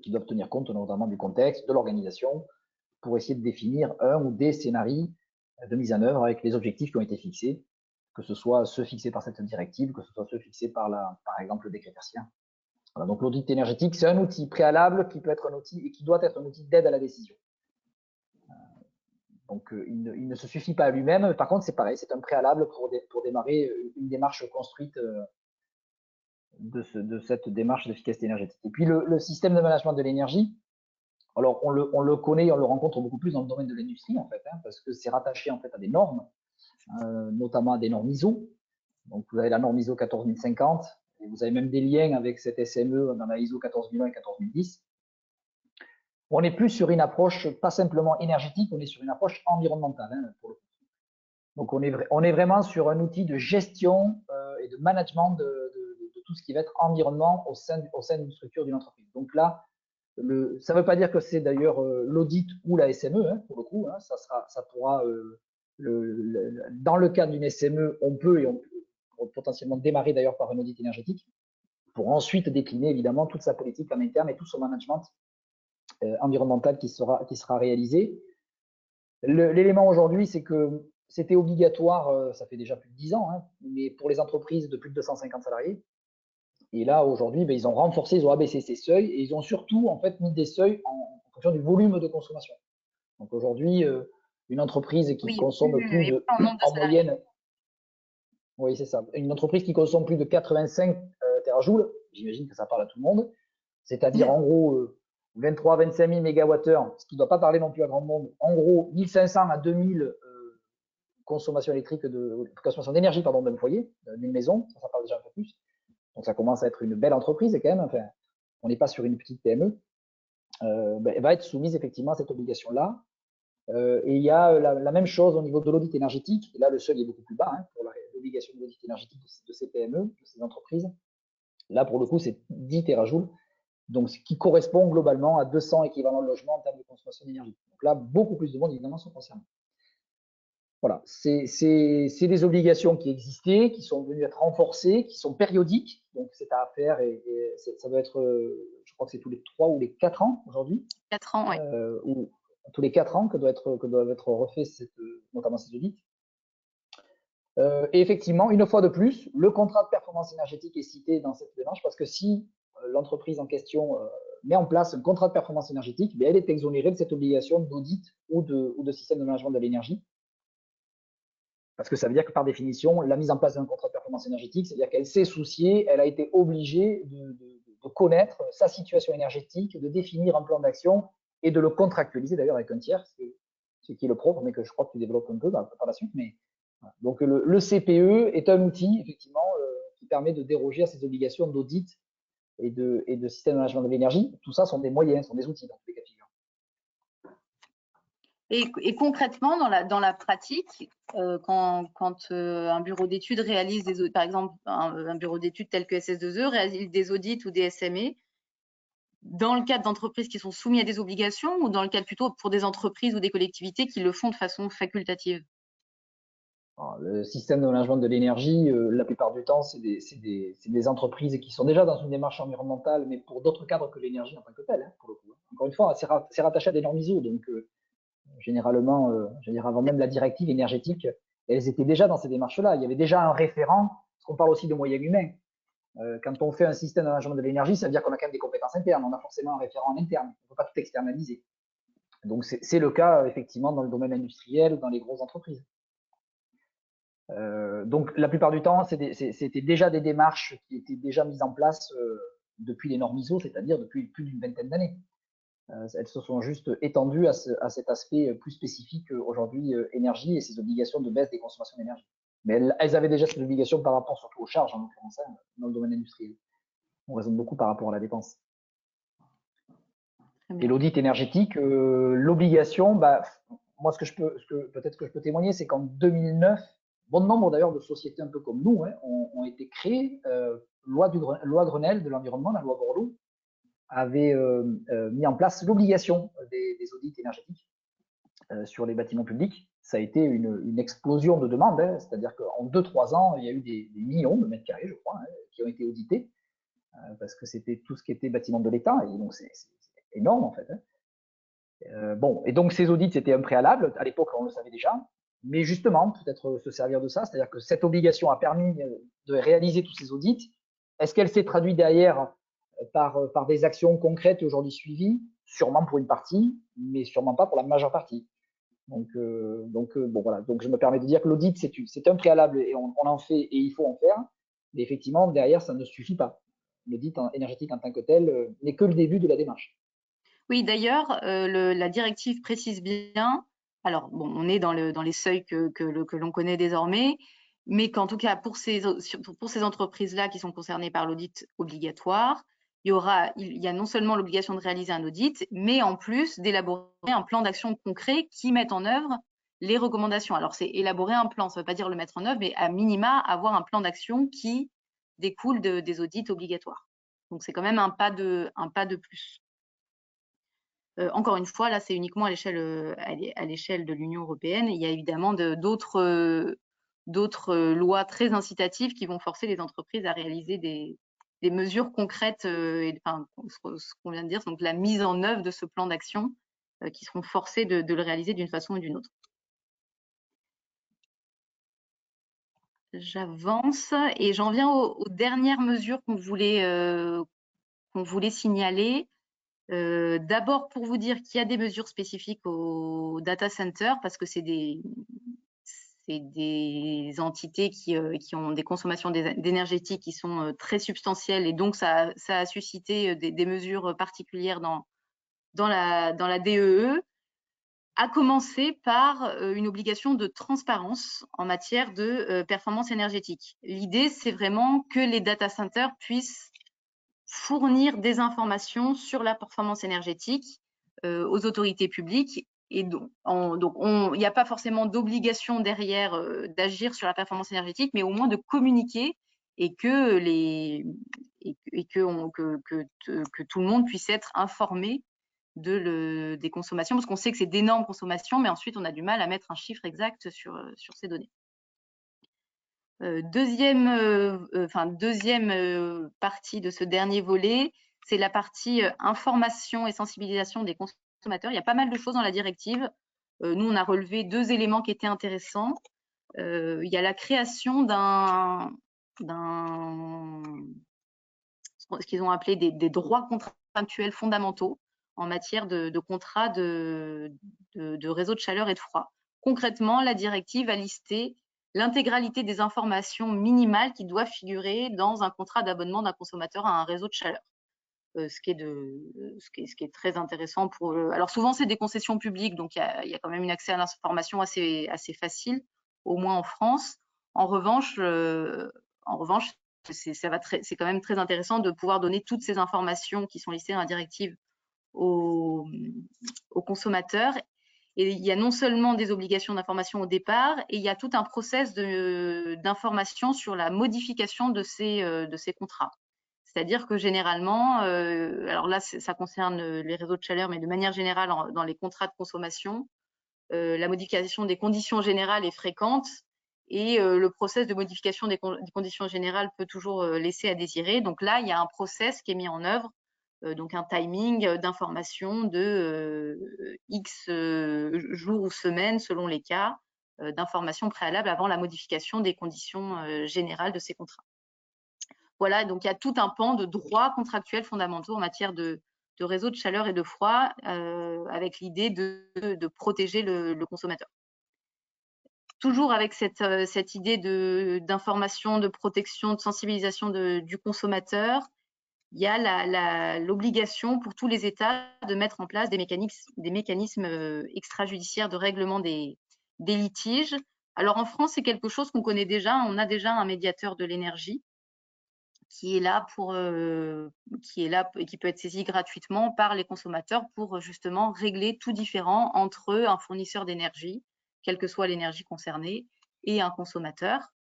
qui doivent tenir compte notamment du contexte, de l'organisation, pour essayer de définir un ou des scénarios de mise en œuvre avec les objectifs qui ont été fixés, que ce soit ceux fixés par cette directive, que ce soit ceux fixés par exemple, le décret tertien. Voilà, donc l'audit énergétique, c'est un outil préalable qui peut être un outil et qui doit être un outil d'aide à la décision. Donc, il ne se suffit pas à lui-même. Par contre, c'est pareil, c'est un préalable pour démarrer une démarche construite de cette démarche d'efficacité énergétique. Et puis, le système de management de l'énergie, alors on le connaît, on le rencontre beaucoup plus dans le domaine de l'industrie, en fait, hein, parce que c'est rattaché en fait à des normes, notamment à des normes ISO. Donc, vous avez la norme ISO 14050, et vous avez même des liens avec cette SME dans la ISO 14001 et 14010. On n'est plus sur une approche pas simplement énergétique, on est sur une approche environnementale, hein, pour le coup. Donc, on est vraiment sur un outil de gestion et de management de tout tout ce qui va être environnement au sein d'une structure d'une entreprise. Donc là, ça ne veut pas dire que c'est d'ailleurs l'audit ou la SME, hein, pour le coup, hein, ça pourra, dans le cadre d'une SME, on peut potentiellement démarrer d'ailleurs par un audit énergétique, pour ensuite décliner évidemment toute sa politique en interne et tout son management environnemental qui sera réalisé. L'élément aujourd'hui, c'est que c'était obligatoire, ça fait déjà plus de 10 ans, hein, mais pour les entreprises de plus de 250 salariés. Et là, aujourd'hui, ils ont renforcé, ils ont abaissé ces seuils et ils ont surtout en fait mis des seuils en fonction du volume de consommation. Donc aujourd'hui, une entreprise qui consomme plus de, en moyenne, oui, c'est ça, une entreprise qui consomme plus de 85 terajoules, j'imagine que ça parle à tout le monde, c'est-à-dire en gros 23-25 000 mégawattheures, ce qui ne doit pas parler non plus à grand monde, en gros 1500 à 2000 consommation électrique, consommation d'énergie d'un foyer, d'une maison, ça parle déjà un peu plus. Donc ça commence à être une belle entreprise quand même, enfin, on n'est pas sur une petite PME, elle va être soumise effectivement à cette obligation-là. Et il y a la même chose au niveau de l'audit énergétique, et là le seuil est beaucoup plus bas hein, pour l'obligation de l'audit énergétique de ces PME, de ces entreprises. Là pour le coup c'est 10 terajoules, donc ce qui correspond globalement à 200 équivalents de logements en termes de consommation d'énergie. Donc là beaucoup plus de monde évidemment sont concernés. Voilà, c'est des obligations qui existaient, qui sont venues être renforcées, qui sont périodiques, donc c'est à faire et ça doit être, je crois que c'est tous les 3 ou les 4 ans aujourd'hui. 4 ans, oui. Ou tous les 4 ans que doivent être refaits notamment ces audits. Et effectivement, une fois de plus, le contrat de performance énergétique est cité dans cette démarche parce que si l'entreprise en question met en place un contrat de performance énergétique, elle est exonérée de cette obligation d'audit ou de système de management de l'énergie. Parce que ça veut dire que par définition, la mise en place d'un contrat de performance énergétique, c'est-à-dire qu'elle s'est souciée, elle a été obligée de connaître sa situation énergétique, de définir un plan d'action et de le contractualiser d'ailleurs avec un tiers, ce qui est le propre, mais que je crois que tu développes un peu par la suite. Mais, voilà. Donc le CPE est un outil effectivement qui permet de déroger à ces obligations d'audit et de système de management de l'énergie. Tout ça sont des moyens, sont des outils dans tous les cas de figure. Et concrètement, dans la pratique, quand un bureau d'études réalise par exemple, un bureau d'études tel que SS2E réalise des audits ou des SME, dans le cadre d'entreprises qui sont soumises à des obligations ou dans le cadre plutôt pour des entreprises ou des collectivités qui le font de façon facultative? Alors, le système de management de l'énergie, la plupart du temps, c'est des entreprises qui sont déjà dans une démarche environnementale, mais pour d'autres cadres que l'énergie en tant que telle, hein, pour le coup. Encore une fois, c'est rattaché à des normes ISO, donc généralement, je veux dire, avant même la directive énergétique, elles étaient déjà dans ces démarches-là. Il y avait déjà un référent, parce qu'on parle aussi de moyens humains. Quand on fait un système de management de l'énergie, ça veut dire qu'on a quand même des compétences internes, on a forcément un référent en interne, on ne peut pas tout externaliser. Donc c'est le cas effectivement dans le domaine industriel ou dans les grosses entreprises. Donc la plupart du temps, c'était déjà des démarches qui étaient déjà mises en place depuis les normes ISO, c'est-à-dire depuis plus d'une vingtaine d'années. Elles se sont juste étendues à cet aspect plus spécifique aujourd'hui énergie et ces obligations de baisse des consommations d'énergie. Mais elles avaient déjà cette obligation par rapport surtout aux charges, en l'occurrence, dans le domaine industriel. On raisonne beaucoup par rapport à la dépense. Et l'audit énergétique, l'obligation, moi peut-être que je peux témoigner, c'est qu'en 2009, bon nombre d'ailleurs de sociétés un peu comme nous hein, ont été créées. Loi Grenelle de l'environnement, la loi Borloo, avait mis en place l'obligation des audits énergétiques sur les bâtiments publics. Ça a été une explosion de demandes, hein, c'est-à-dire qu'en 2-3 ans, il y a eu des millions de mètres carrés, je crois, hein, qui ont été audités, parce que c'était tout ce qui était bâtiment de l'État, et donc c'est énorme en fait. Hein. Bon, et donc ces audits, c'était un préalable, à l'époque on le savait déjà, mais justement, peut-être se servir de ça, c'est-à-dire que cette obligation a permis de réaliser tous ces audits. Est-ce qu'elle s'est traduite derrière par des actions concrètes aujourd'hui suivies? Sûrement pour une partie, mais sûrement pas pour la majeure partie. Donc bon, voilà. Donc je me permets de dire que l'audit, c'est un préalable et on en fait et il faut en faire. Mais effectivement, derrière, ça ne suffit pas. L'audit énergétique en tant que tel n'est que le début de la démarche. Oui, d'ailleurs, la directive précise bien, alors bon, on est dans les seuils que l'on connaît désormais, mais qu'en tout cas pour ces entreprises-là qui sont concernées par l'audit obligatoire, il y a non seulement l'obligation de réaliser un audit, mais en plus d'élaborer un plan d'action concret qui mette en œuvre les recommandations. Alors c'est élaborer un plan, ça ne veut pas dire le mettre en œuvre, mais à minima avoir un plan d'action qui découle des audits obligatoires. Donc, c'est quand même un pas de plus. Encore une fois, là, c'est uniquement à l'échelle de l'Union européenne. Il y a évidemment d'autres lois très incitatives qui vont forcer les entreprises à réaliser des mesures concrètes, enfin, ce qu'on vient de dire, donc la mise en œuvre de ce plan d'action, qui seront forcées de le réaliser d'une façon ou d'une autre. J'avance et j'en viens aux dernières mesures qu'on voulait signaler. D'abord, pour vous dire qu'il y a des mesures spécifiques au data center, parce que c'est des entités qui ont des consommations d'énergétique qui sont très substantielles, et donc ça a suscité des mesures particulières dans la DEE, à commencer par une obligation de transparence en matière de performance énergétique. L'idée, c'est vraiment que les data centers puissent fournir des informations sur la performance énergétique aux autorités publiques. Et donc, il n'y a pas forcément d'obligation derrière d'agir sur la performance énergétique, mais au moins de communiquer et que tout le monde puisse être informé des consommations, parce qu'on sait que c'est d'énormes consommations, mais ensuite on a du mal à mettre un chiffre exact sur ces données. Deuxième partie de ce dernier volet, c'est la partie information et sensibilisation des consommateurs. Il y a pas mal de choses dans la directive. Nous, on a relevé 2 éléments qui étaient intéressants. Il y a la création ce qu'ils ont appelé des droits contractuels fondamentaux en matière de contrats de réseau de chaleur et de froid. Concrètement, la directive a listé l'intégralité des informations minimales qui doivent figurer dans un contrat d'abonnement d'un consommateur à un réseau de chaleur. Ce qui est très intéressant pour. Alors souvent c'est des concessions publiques, donc il y a quand même un accès à l'information assez facile, au moins en France. En revanche, c'est quand même très intéressant de pouvoir donner toutes ces informations qui sont listées dans la directive aux consommateurs. Et il y a non seulement des obligations d'information au départ, et il y a tout un process d'information sur la modification de ces contrats. C'est-à-dire que généralement, alors là, ça concerne les réseaux de chaleur, mais de manière générale, dans les contrats de consommation, la modification des conditions générales est fréquente, et le process de modification des conditions générales peut toujours laisser à désirer. Donc là, il y a un process qui est mis en œuvre, donc un timing d'information de X jours ou semaines, selon les cas, d'information préalable avant la modification des conditions générales de ces contrats. Voilà, donc il y a tout un pan de droits contractuels fondamentaux en matière de réseau de chaleur et de froid, avec l'idée de protéger le consommateur. Toujours avec cette idée d'information, de protection, de sensibilisation du consommateur, il y a l'obligation pour tous les États de mettre en place des mécanismes extrajudiciaires de règlement des litiges. Alors en France, c'est quelque chose qu'on connaît déjà. On a déjà un médiateur de l'énergie qui est là et qui peut être saisi gratuitement par les consommateurs pour justement régler tout différend entre un fournisseur d'énergie, quelle que soit l'énergie concernée, et un consommateur.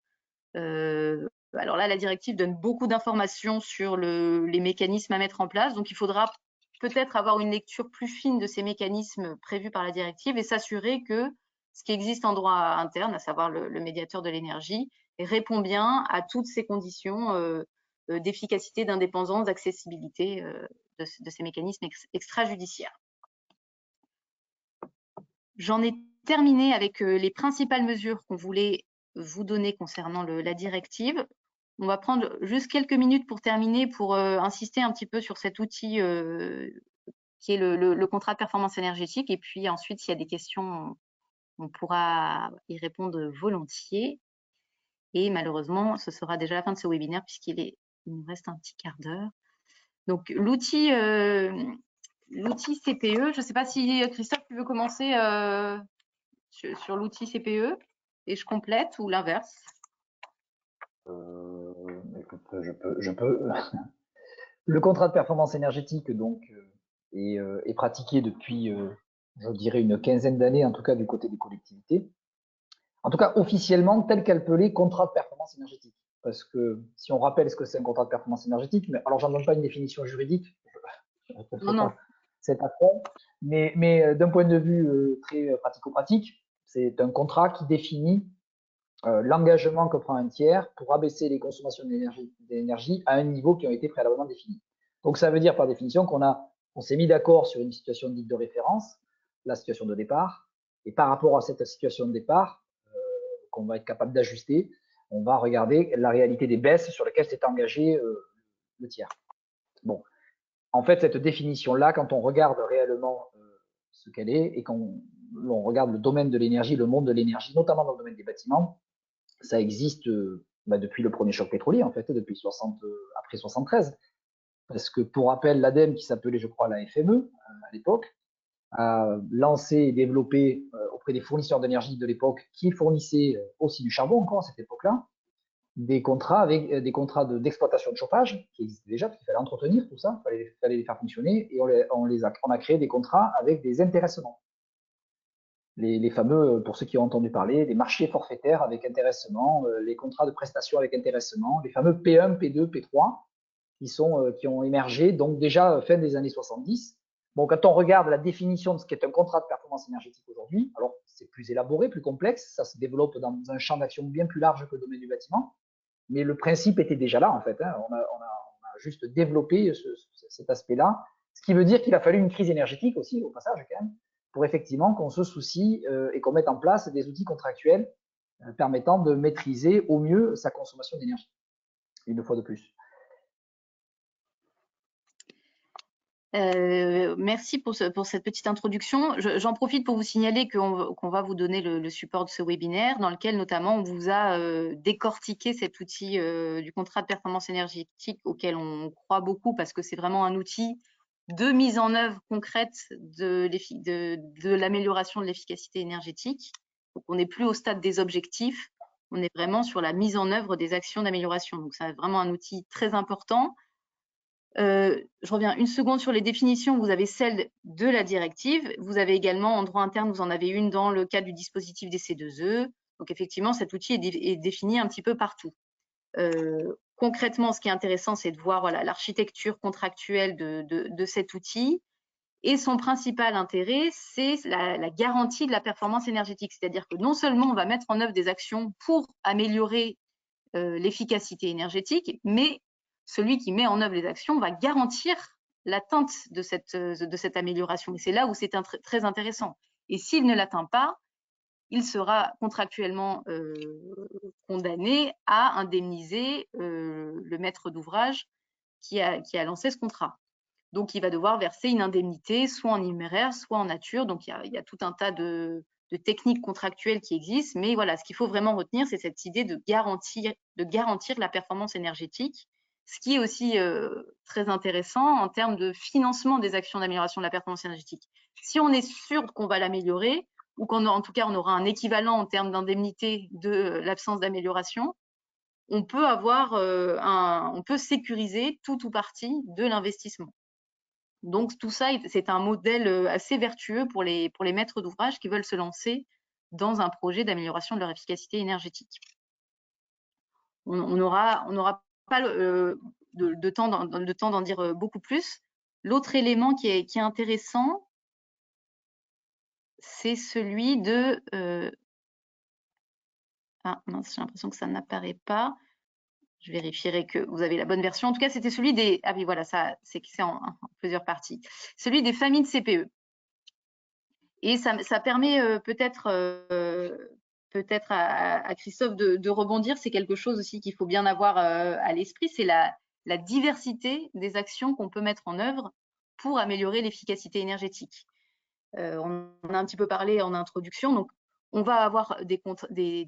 Alors là, la directive donne beaucoup d'informations sur les mécanismes à mettre en place, donc il faudra peut-être avoir une lecture plus fine de ces mécanismes prévus par la directive et s'assurer que ce qui existe en droit interne, à savoir le médiateur de l'énergie, répond bien à toutes ces conditions d'efficacité, d'indépendance, d'accessibilité de ces mécanismes extrajudiciaires. J'en ai terminé avec les principales mesures qu'on voulait vous donner concernant la directive. On va prendre juste quelques minutes pour terminer, pour insister un petit peu sur cet outil qui est le contrat de performance énergétique. Et puis ensuite, s'il y a des questions, on pourra y répondre volontiers. Et malheureusement, ce sera déjà la fin de ce webinaire puisqu'il nous reste un petit quart d'heure. Donc l'outil CPE, je ne sais pas si Christophe, tu veux commencer sur l'outil CPE et je complète, ou l'inverse? Je peux. Le contrat de performance énergétique donc est pratiqué depuis, je dirais, une quinzaine d'années, en tout cas du côté des collectivités. En tout cas, officiellement, tel qu'appelé contrat de performance énergétique. parce que si on rappelle ce que c'est un contrat de performance énergétique, mais alors j'en donne pas une définition juridique, je ne ferai Non. pas cet après, mais d'un point de vue très pratico-pratique, c'est un contrat qui définit l'engagement que prend un tiers pour abaisser les consommations d'énergie à un niveau qui a été préalablement défini. Donc ça veut dire par définition qu'on s'est mis d'accord sur une situation dite de référence, la situation de départ, et par rapport à cette situation de départ, qu'on va être capable d'ajuster, on va regarder la réalité des baisses sur lesquelles s'est engagé le tiers. Bon, en fait, cette définition-là, quand on regarde réellement ce qu'elle est et qu'on regarde le domaine de l'énergie, le monde de l'énergie, notamment dans le domaine des bâtiments, ça existe depuis le premier choc pétrolier, en fait, depuis après 73. Parce que, pour rappel, l'ADEME, qui s'appelait, je crois, la FME à l'époque, a lancé et développé auprès des fournisseurs d'énergie de l'époque, qui fournissaient aussi du charbon encore à cette époque-là, des contrats d'exploitation de chauffage qui existaient déjà, parce qu'il fallait entretenir tout ça, il fallait les faire fonctionner, et on a créé des contrats avec des intéressements. Les fameux, pour ceux qui ont entendu parler, les marchés forfaitaires avec intéressement, les contrats de prestation avec intéressement, les fameux P1, P2, P3, qui ont émergé donc déjà fin des années 70. Bon, quand on regarde la définition de ce qu'est un contrat de performance énergétique aujourd'hui, alors c'est plus élaboré, plus complexe, ça se développe dans un champ d'action bien plus large que le domaine du bâtiment, mais le principe était déjà là en fait. Hein. On a juste développé cet aspect-là, ce qui veut dire qu'il a fallu une crise énergétique aussi, au passage quand même, pour effectivement qu'on se soucie et qu'on mette en place des outils contractuels permettant de maîtriser au mieux sa consommation d'énergie, une fois de plus. Merci pour cette petite introduction. J'en profite pour vous signaler qu'on va vous donner le support de ce webinaire dans lequel notamment on vous a décortiqué cet outil du contrat de performance énergétique auquel on croit beaucoup parce que c'est vraiment un outil de mise en œuvre concrète de l'amélioration de l'efficacité énergétique. Donc on n'est plus au stade des objectifs, on est vraiment sur la mise en œuvre des actions d'amélioration. Donc c'est vraiment un outil très important. Je reviens une seconde sur les définitions. Vous avez celle de la directive. Vous avez également, en droit interne, vous en avez une dans le cadre du dispositif des C2E. Donc, effectivement, cet outil est défini un petit peu partout. Concrètement, ce qui est intéressant, c'est de voir voilà, l'architecture contractuelle de cet outil. Et son principal intérêt, c'est la garantie de la performance énergétique. C'est-à-dire que non seulement on va mettre en œuvre des actions pour améliorer l'efficacité énergétique, mais celui qui met en œuvre les actions va garantir l'atteinte de cette amélioration. Et c'est là où c'est très intéressant. Et s'il ne l'atteint pas, il sera contractuellement condamné à indemniser le maître d'ouvrage qui a lancé ce contrat. Donc, il va devoir verser une indemnité, soit en numéraire, soit en nature. Donc, il y a tout un tas de techniques contractuelles qui existent. Mais voilà, ce qu'il faut vraiment retenir, c'est cette idée de garantir la performance énergétique, ce qui est aussi très intéressant en termes de financement des actions d'amélioration de la performance énergétique. Si on est sûr qu'on va l'améliorer, ou qu'en tout cas, on aura un équivalent en termes d'indemnité de l'absence d'amélioration, on peut on peut sécuriser tout ou partie de l'investissement. Donc tout ça, c'est un modèle assez vertueux pour les maîtres d'ouvrage qui veulent se lancer dans un projet d'amélioration de leur efficacité énergétique. On n'aura pas de temps d'en dire beaucoup plus. L'autre élément qui est intéressant, c'est celui de… Ah mince, j'ai l'impression que ça n'apparaît pas. Je vérifierai que vous avez la bonne version. En tout cas, c'était celui des… Ah oui, voilà, c'est en plusieurs parties. Celui des familles de CPE. Et ça permet peut-être à Christophe de rebondir. C'est quelque chose aussi qu'il faut bien avoir à l'esprit. C'est la diversité des actions qu'on peut mettre en œuvre pour améliorer l'efficacité énergétique. On a un petit peu parlé en introduction. Donc, on va avoir des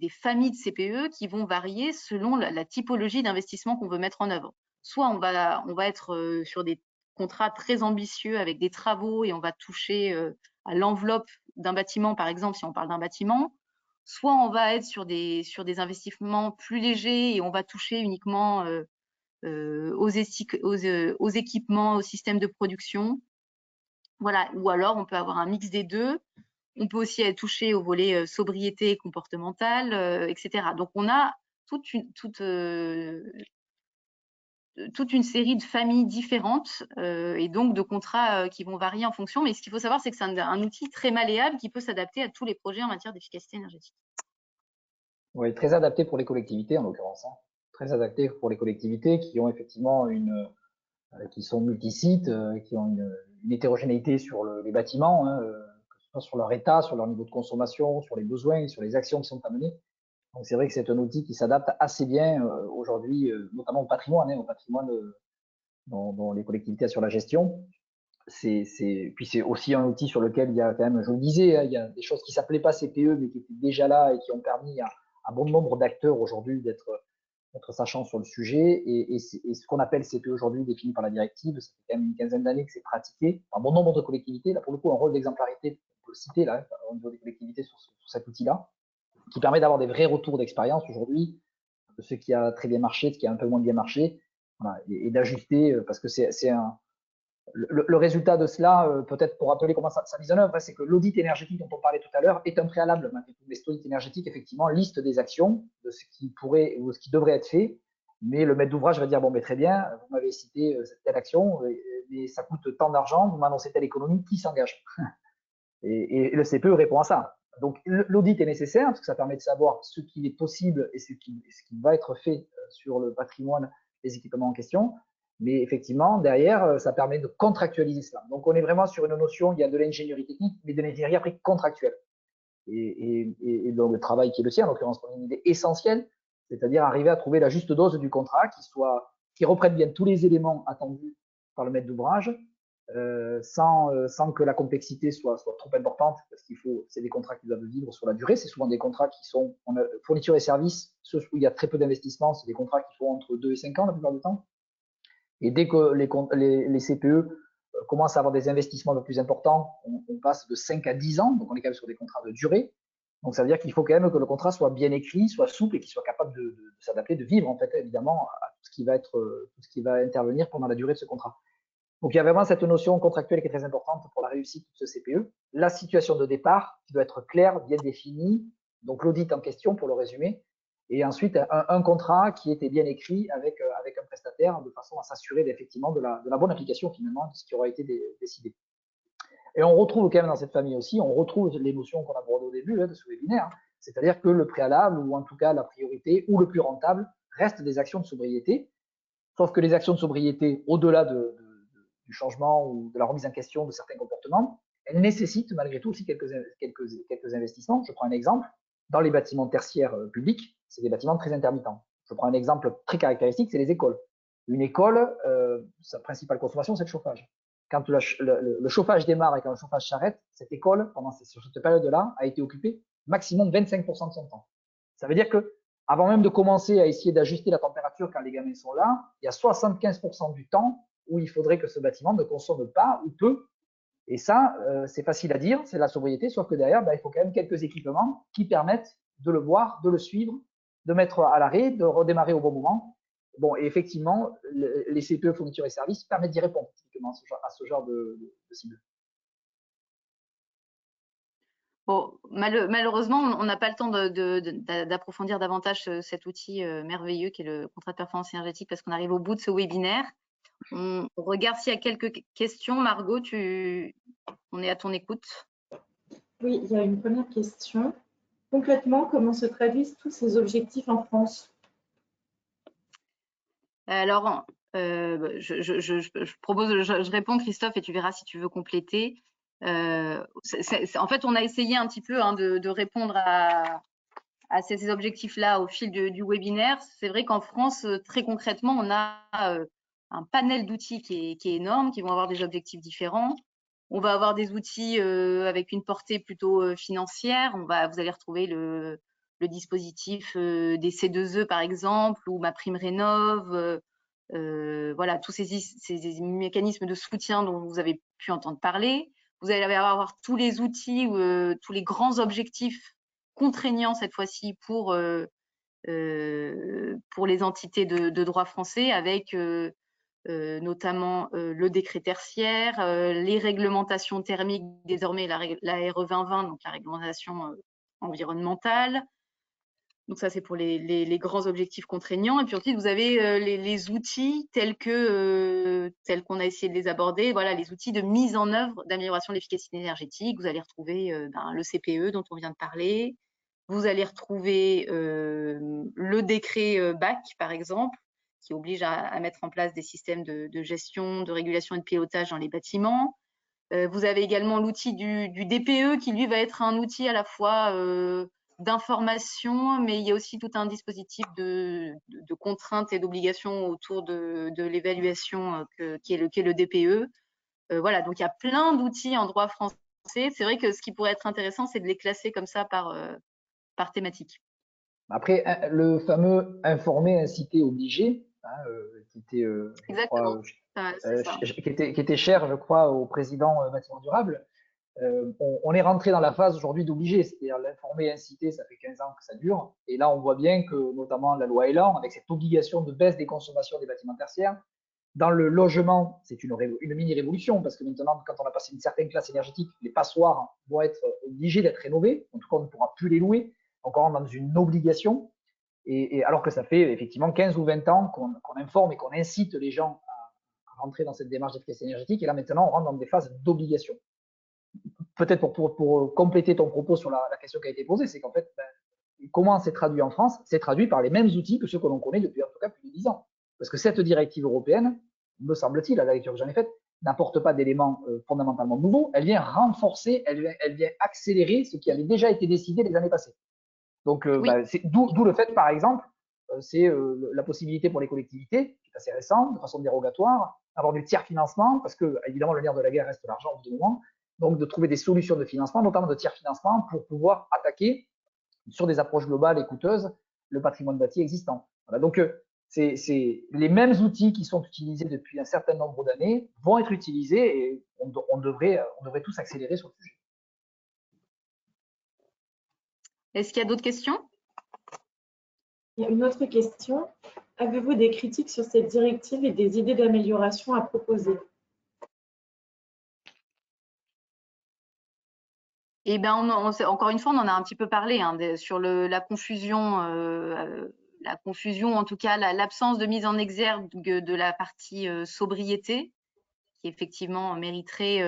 familles de CPE qui vont varier selon la typologie d'investissement qu'on veut mettre en œuvre. Soit on va être sur des contrats très ambitieux avec des travaux et on va toucher à l'enveloppe d'un bâtiment, par exemple, si on parle d'un bâtiment. Soit on va être sur des investissements plus légers et on va toucher uniquement aux équipements, aux systèmes de production. Voilà. Ou alors, on peut avoir un mix des deux. On peut aussi être touché au volet sobriété comportementale, etc. Donc, on a toute une série de familles différentes et donc de contrats qui vont varier en fonction. Mais ce qu'il faut savoir, c'est que c'est un outil très malléable qui peut s'adapter à tous les projets en matière d'efficacité énergétique. Oui, très adapté pour les collectivités en l'occurrence. Hein. Très adapté pour les collectivités qui ont effectivement qui sont multisites, qui ont une hétérogénéité sur les bâtiments, hein, que ce soit sur leur état, sur leur niveau de consommation, sur les besoins, sur les actions qui sont à mener. Donc c'est vrai que c'est un outil qui s'adapte assez bien aujourd'hui, notamment au patrimoine, hein, dont les collectivités assurent la gestion. Puis c'est aussi un outil sur lequel il y a quand même, je le disais, hein, il y a des choses qui s'appelaient pas CPE, mais qui étaient déjà là et qui ont permis à bon nombre d'acteurs aujourd'hui d'être sachants sur le sujet. Et ce qu'on appelle CPE aujourd'hui, défini par la directive, ça fait quand même une quinzaine d'années que c'est pratiqué par bon nombre de collectivités. Là, pour le coup, un rôle d'exemplarité, on peut le citer là, au niveau des collectivités sur cet outil-là, qui permet d'avoir des vrais retours d'expérience aujourd'hui, de ce qui a très bien marché, de ce qui a un peu moins bien marché, voilà, et d'ajuster, parce que c'est le résultat de cela, peut-être pour rappeler comment ça mise en œuvre, c'est que l'audit énergétique dont on parlait tout à l'heure est un préalable. Mais cet audit énergétique, effectivement, liste des actions, de ce qui pourrait ou ce qui devrait être fait. Mais le maître d'ouvrage va dire, bon, mais très bien, vous m'avez cité cette telle action, mais ça coûte tant d'argent, vous m'annoncez telle économie, qui s'engage? Et le CPE répond à ça. Donc l'audit est nécessaire parce que ça permet de savoir ce qui est possible et ce qui va être fait sur le patrimoine des équipements en question. Mais effectivement, derrière, ça permet de contractualiser cela. Donc on est vraiment sur une notion, il y a de l'ingénierie technique, mais de l'ingénierie après contractuelle. Et donc le travail qui est le sien, en l'occurrence, pour une idée essentielle, c'est-à-dire arriver à trouver la juste dose du contrat qui reprenne bien tous les éléments attendus par le maître d'ouvrage, sans que la complexité soit trop importante, parce c'est des contrats qui doivent vivre sur la durée. C'est souvent des contrats qui sont fourniture et services, ceux où il y a très peu d'investissement, c'est des contrats qui font entre 2 et 5 ans la plupart du temps. Et dès que les CPE commencent à avoir des investissements un peu plus importants, on passe de 5 à 10 ans, donc on est quand même sur des contrats de durée. Donc ça veut dire qu'il faut quand même que le contrat soit bien écrit, soit souple et qu'il soit capable de s'adapter, de vivre en fait évidemment à tout ce qui va intervenir pendant la durée de ce contrat. Donc il y a vraiment cette notion contractuelle qui est très importante pour la réussite de ce CPE. La situation de départ qui doit être claire, bien définie, donc l'audit en question pour le résumer, et ensuite un contrat qui était bien écrit avec un prestataire de façon à s'assurer effectivement de la bonne application finalement de ce qui aura été décidé. Et on retrouve quand même dans cette famille aussi, on retrouve les notions qu'on a abordées au début de ce webinaire, c'est-à-dire que le préalable, ou en tout cas la priorité, ou le plus rentable, reste des actions de sobriété, sauf que les actions de sobriété, au-delà du changement ou de la remise en question de certains comportements, elles nécessitent malgré tout aussi quelques investissements. Je prends un exemple. Dans les bâtiments tertiaires publics, c'est des bâtiments très intermittents. Je prends un exemple très caractéristique, c'est les écoles. Une école, sa principale consommation, c'est le chauffage. Quand le chauffage démarre et quand le chauffage s'arrête, cette école, sur cette période-là, a été occupée maximum 25% de son temps. Ça veut dire que avant même de commencer à essayer d'ajuster la température quand les gamins sont là, il y a 75% du temps où il faudrait que ce bâtiment ne consomme pas ou peu. Et ça, c'est facile à dire, c'est la sobriété, sauf que derrière, il faut quand même quelques équipements qui permettent de le voir, de le suivre, de mettre à l'arrêt, de redémarrer au bon moment. Bon, et effectivement, les CPE fourniture et services permettent d'y répondre typiquement à ce genre de cible. Bon, malheureusement, on n'a pas le temps d'approfondir davantage cet outil merveilleux qui est le contrat de performance énergétique parce qu'on arrive au bout de ce webinaire. On regarde s'il y a quelques questions. Margot, on est à ton écoute. Oui, il y a une première question. Concrètement, comment se traduisent tous ces objectifs en France? Alors, je propose, je réponds Christophe et tu verras si tu veux compléter. En fait, on a essayé un petit peu de répondre à ces objectifs-là au fil du webinaire. C'est vrai qu'en France, très concrètement, on a un panel d'outils qui est énorme, qui vont avoir des objectifs différents. On va avoir des outils avec une portée plutôt financière. Vous allez retrouver le dispositif des C2E, par exemple, ou MaPrimeRénov'. Voilà, tous ces mécanismes de soutien dont vous avez pu entendre parler. Vous allez avoir tous les outils, tous les grands objectifs contraignants cette fois-ci pour les entités de droit français, avec notamment le décret tertiaire, les réglementations thermiques, désormais la RE 2020, donc la réglementation environnementale. Donc ça, c'est pour les grands objectifs contraignants. Et puis ensuite, vous avez les outils tels qu'on a essayé de les aborder. Voilà, les outils de mise en œuvre d'amélioration de l'efficacité énergétique. Vous allez retrouver le CPE dont on vient de parler. Vous allez retrouver le décret BAC, par exemple, qui oblige à mettre en place des systèmes de gestion, de régulation et de pilotage dans les bâtiments. Vous avez également l'outil du DPE qui, lui, va être un outil à la fois d'information, mais il y a aussi tout un dispositif de contraintes et d'obligations autour de l'évaluation qui est le DPE. Voilà, donc il y a plein d'outils en droit français. C'est vrai que ce qui pourrait être intéressant, c'est de les classer comme ça par thématique. Après, le fameux informer, inciter, obliger, hein, qui était, je crois, qui était cher, je crois, au président Bâtiment Durable. On est rentré dans la phase aujourd'hui d'obliger, c'est-à-dire l'informer, inciter, ça fait 15 ans que ça dure. Et là, on voit bien que, notamment la loi Elan, avec cette obligation de baisse des consommations des bâtiments tertiaires, dans le logement, c'est une mini-révolution, parce que maintenant, quand on a passé une certaine classe énergétique, les passoires vont être obligés d'être rénovés. En tout cas, on ne pourra plus les louer. Donc, on rentre dans une obligation. Et alors que ça fait effectivement 15 ou 20 ans qu'on informe et qu'on incite les gens à rentrer dans cette démarche d'efficacité énergétique. Et là, maintenant, on rentre dans des phases d'obligation. Peut-être pour compléter ton propos sur la question qui a été posée, c'est qu'en fait, comment c'est traduit en France? C'est traduit par les mêmes outils que ceux que l'on connaît depuis en tout cas plus de 10 ans. Parce que cette directive européenne, me semble-t-il, à la lecture que j'en ai faite, n'apporte pas d'éléments fondamentalement nouveaux. Elle vient renforcer, elle vient accélérer ce qui avait déjà été décidé les années passées. Donc, oui. D'où le fait, par exemple, c'est la possibilité pour les collectivités, qui est assez récente, de façon dérogatoire, d'avoir du tiers financement, parce que évidemment le nerf de la guerre reste l'argent au bout du moment, donc de trouver des solutions de financement, notamment de tiers financement, pour pouvoir attaquer sur des approches globales et coûteuses le patrimoine bâti existant. Voilà, donc c'est les mêmes outils qui sont utilisés depuis un certain nombre d'années vont être utilisés et on devrait tous accélérer sur le sujet. Est-ce qu'il y a d'autres questions? Il y a une autre question. Avez-vous des critiques sur cette directive et des idées d'amélioration à proposer? Eh ben, encore une fois, on en a un petit peu parlé sur la confusion, en tout cas l'absence de mise en exergue de la partie sobriété, qui effectivement mériterait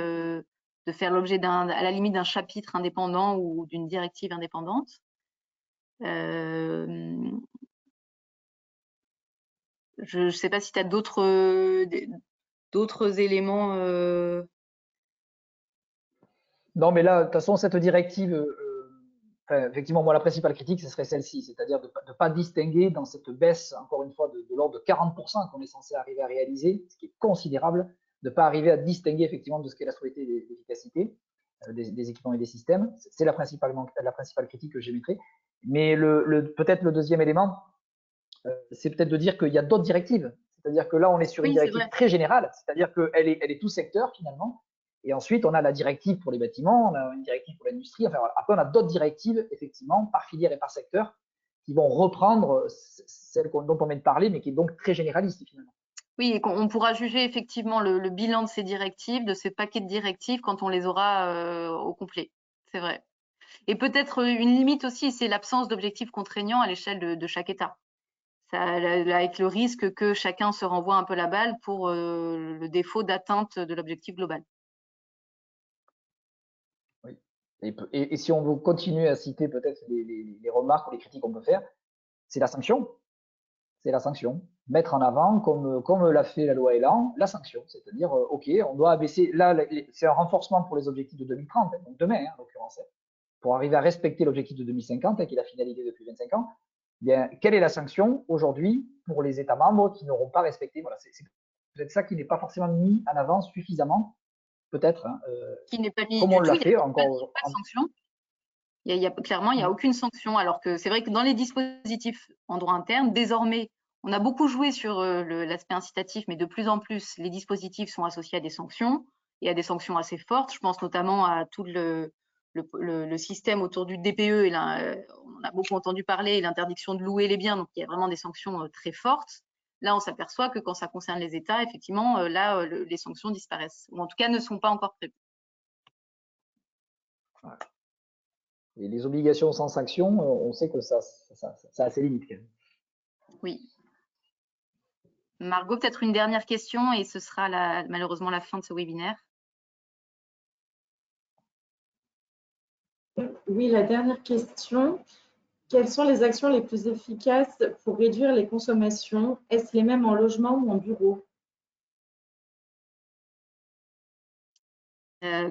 de faire l'objet à la limite d'un chapitre indépendant ou d'une directive indépendante. Je ne sais pas si tu as d'autres éléments. Non, mais là, de toute façon, cette directive, effectivement, moi, la principale critique, ce serait celle-ci, c'est-à-dire de ne pas distinguer dans cette baisse, encore une fois, de l'ordre de 40% qu'on est censé arriver à réaliser, ce qui est considérable, de ne pas arriver à distinguer effectivement de ce qu'est la sobriété et l'efficacité des équipements et des systèmes. C'est la principale critique que j'émettrais. Mais peut-être le deuxième élément, c'est peut-être de dire qu'il y a d'autres directives. C'est-à-dire que là, on est sur une directive très générale, c'est-à-dire qu'elle est tout secteur finalement. Et ensuite, on a la directive pour les bâtiments, on a une directive pour l'industrie. Enfin, après, on a d'autres directives, effectivement, par filière et par secteur, qui vont reprendre celle dont on vient de parler, mais qui est donc très généraliste finalement. Oui, et on pourra juger effectivement le bilan de ces directives, de ces paquets de directives, quand on les aura au complet. C'est vrai. Et peut-être une limite aussi, c'est l'absence d'objectifs contraignants à l'échelle de chaque État. Ça, avec le risque que chacun se renvoie un peu la balle pour le défaut d'atteinte de l'objectif global. Oui. Et si on veut continuer à citer peut-être les remarques ou les critiques qu'on peut faire, c'est la sanction. C'est la sanction. Mettre en avant, comme l'a fait la loi Elan, la sanction. C'est-à-dire, OK, on doit abaisser. Là, c'est un renforcement pour les objectifs de 2030, donc demain, en l'occurrence, pour arriver à respecter l'objectif de 2050, qui est la finalité depuis 25 ans. Bien, quelle est la sanction aujourd'hui pour les États membres qui n'auront pas respecté? Voilà, c'est peut-être ça qui n'est pas forcément mis en avant suffisamment, peut-être. Qui n'est pas mis comme du on l'a tout, fait encore. Pas de sanction. Clairement, il n'y a aucune sanction, alors que c'est vrai que dans les dispositifs en droit interne, désormais, on a beaucoup joué sur l'aspect incitatif, mais de plus en plus, les dispositifs sont associés à des sanctions et à des sanctions assez fortes. Je pense notamment à tout le système autour du DPE, et on en a beaucoup entendu parler, l'interdiction de louer les biens, donc il y a vraiment des sanctions très fortes. Là, on s'aperçoit que quand ça concerne les États, effectivement, les sanctions disparaissent, ou en tout cas ne sont pas encore prévues. Et les obligations sans sanction, on sait que ça a ses limites quand même. Oui. Margot, peut-être une dernière question et ce sera malheureusement la fin de ce webinaire. Oui, la dernière question. Quelles sont les actions les plus efficaces pour réduire les consommations? Est-ce les mêmes en logement ou en bureau?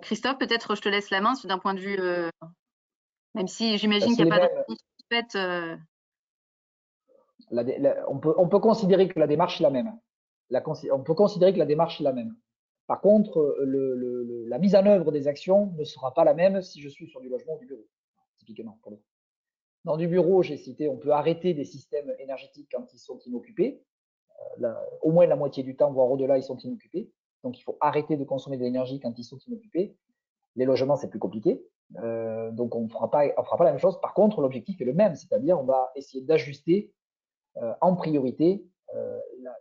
Christophe, peut-être je te laisse la main d'un point de vue, même si j'imagine qu'il n'y a pas de réponse faite. On peut considérer que la démarche est la même. On peut considérer que la démarche est la même. Par contre, la mise en œuvre des actions ne sera pas la même si je suis sur du logement ou du bureau, typiquement. Pour le coup. Dans du bureau, j'ai cité, on peut arrêter des systèmes énergétiques quand ils sont inoccupés. Au moins la moitié du temps, voire au-delà, ils sont inoccupés. Donc, il faut arrêter de consommer de l'énergie quand ils sont inoccupés. Les logements, c'est plus compliqué. Donc, on ne fera pas la même chose. Par contre, l'objectif est le même, c'est-à-dire on va essayer d'ajuster en priorité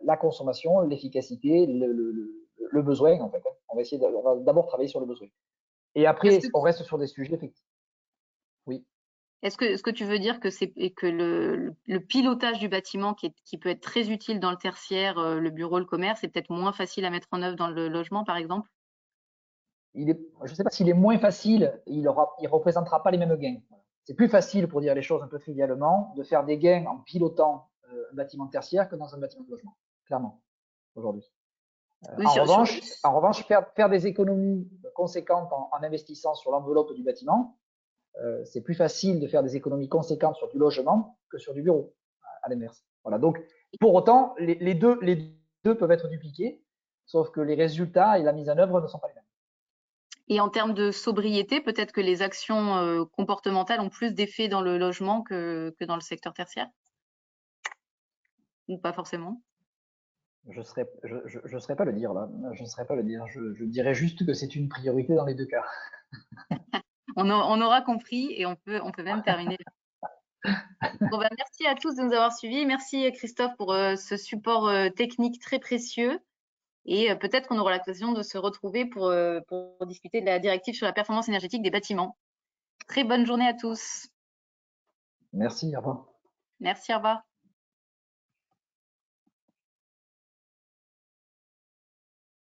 la consommation, l'efficacité, le besoin, en fait. On va d'abord travailler sur le besoin. Et après, on reste sur des sujets effectifs. Oui. Est-ce que tu veux dire que le pilotage du bâtiment qui peut être très utile dans le tertiaire, le bureau, le commerce, est peut-être moins facile à mettre en œuvre dans le logement, par exemple? Je ne sais pas s'il est moins facile, il représentera pas les mêmes gains. C'est plus facile, pour dire les choses un peu trivialement, de faire des gains en pilotant un bâtiment tertiaire que dans un bâtiment de logement, clairement, aujourd'hui. Oui, en revanche, faire des économies conséquentes en investissant sur l'enveloppe du bâtiment, c'est plus facile de faire des économies conséquentes sur du logement que sur du bureau, à l'inverse. Voilà. Donc, pour autant, les deux peuvent être dupliqués, sauf que les résultats et la mise en œuvre ne sont pas les mêmes. Et en termes de sobriété, peut-être que les actions comportementales ont plus d'effet dans le logement que dans le secteur tertiaire? Ou pas forcément? Je ne saurais pas le dire là. Je ne saurais pas le dire. Je dirais juste que c'est une priorité dans les deux cas. On aura compris et on peut même terminer. Bon, ben, merci à tous de nous avoir suivis. Merci Christophe pour ce support technique très précieux. Et peut-être qu'on aura l'occasion de se retrouver pour discuter de la directive sur la performance énergétique des bâtiments. Très bonne journée à tous. Merci, au revoir. Merci, au revoir.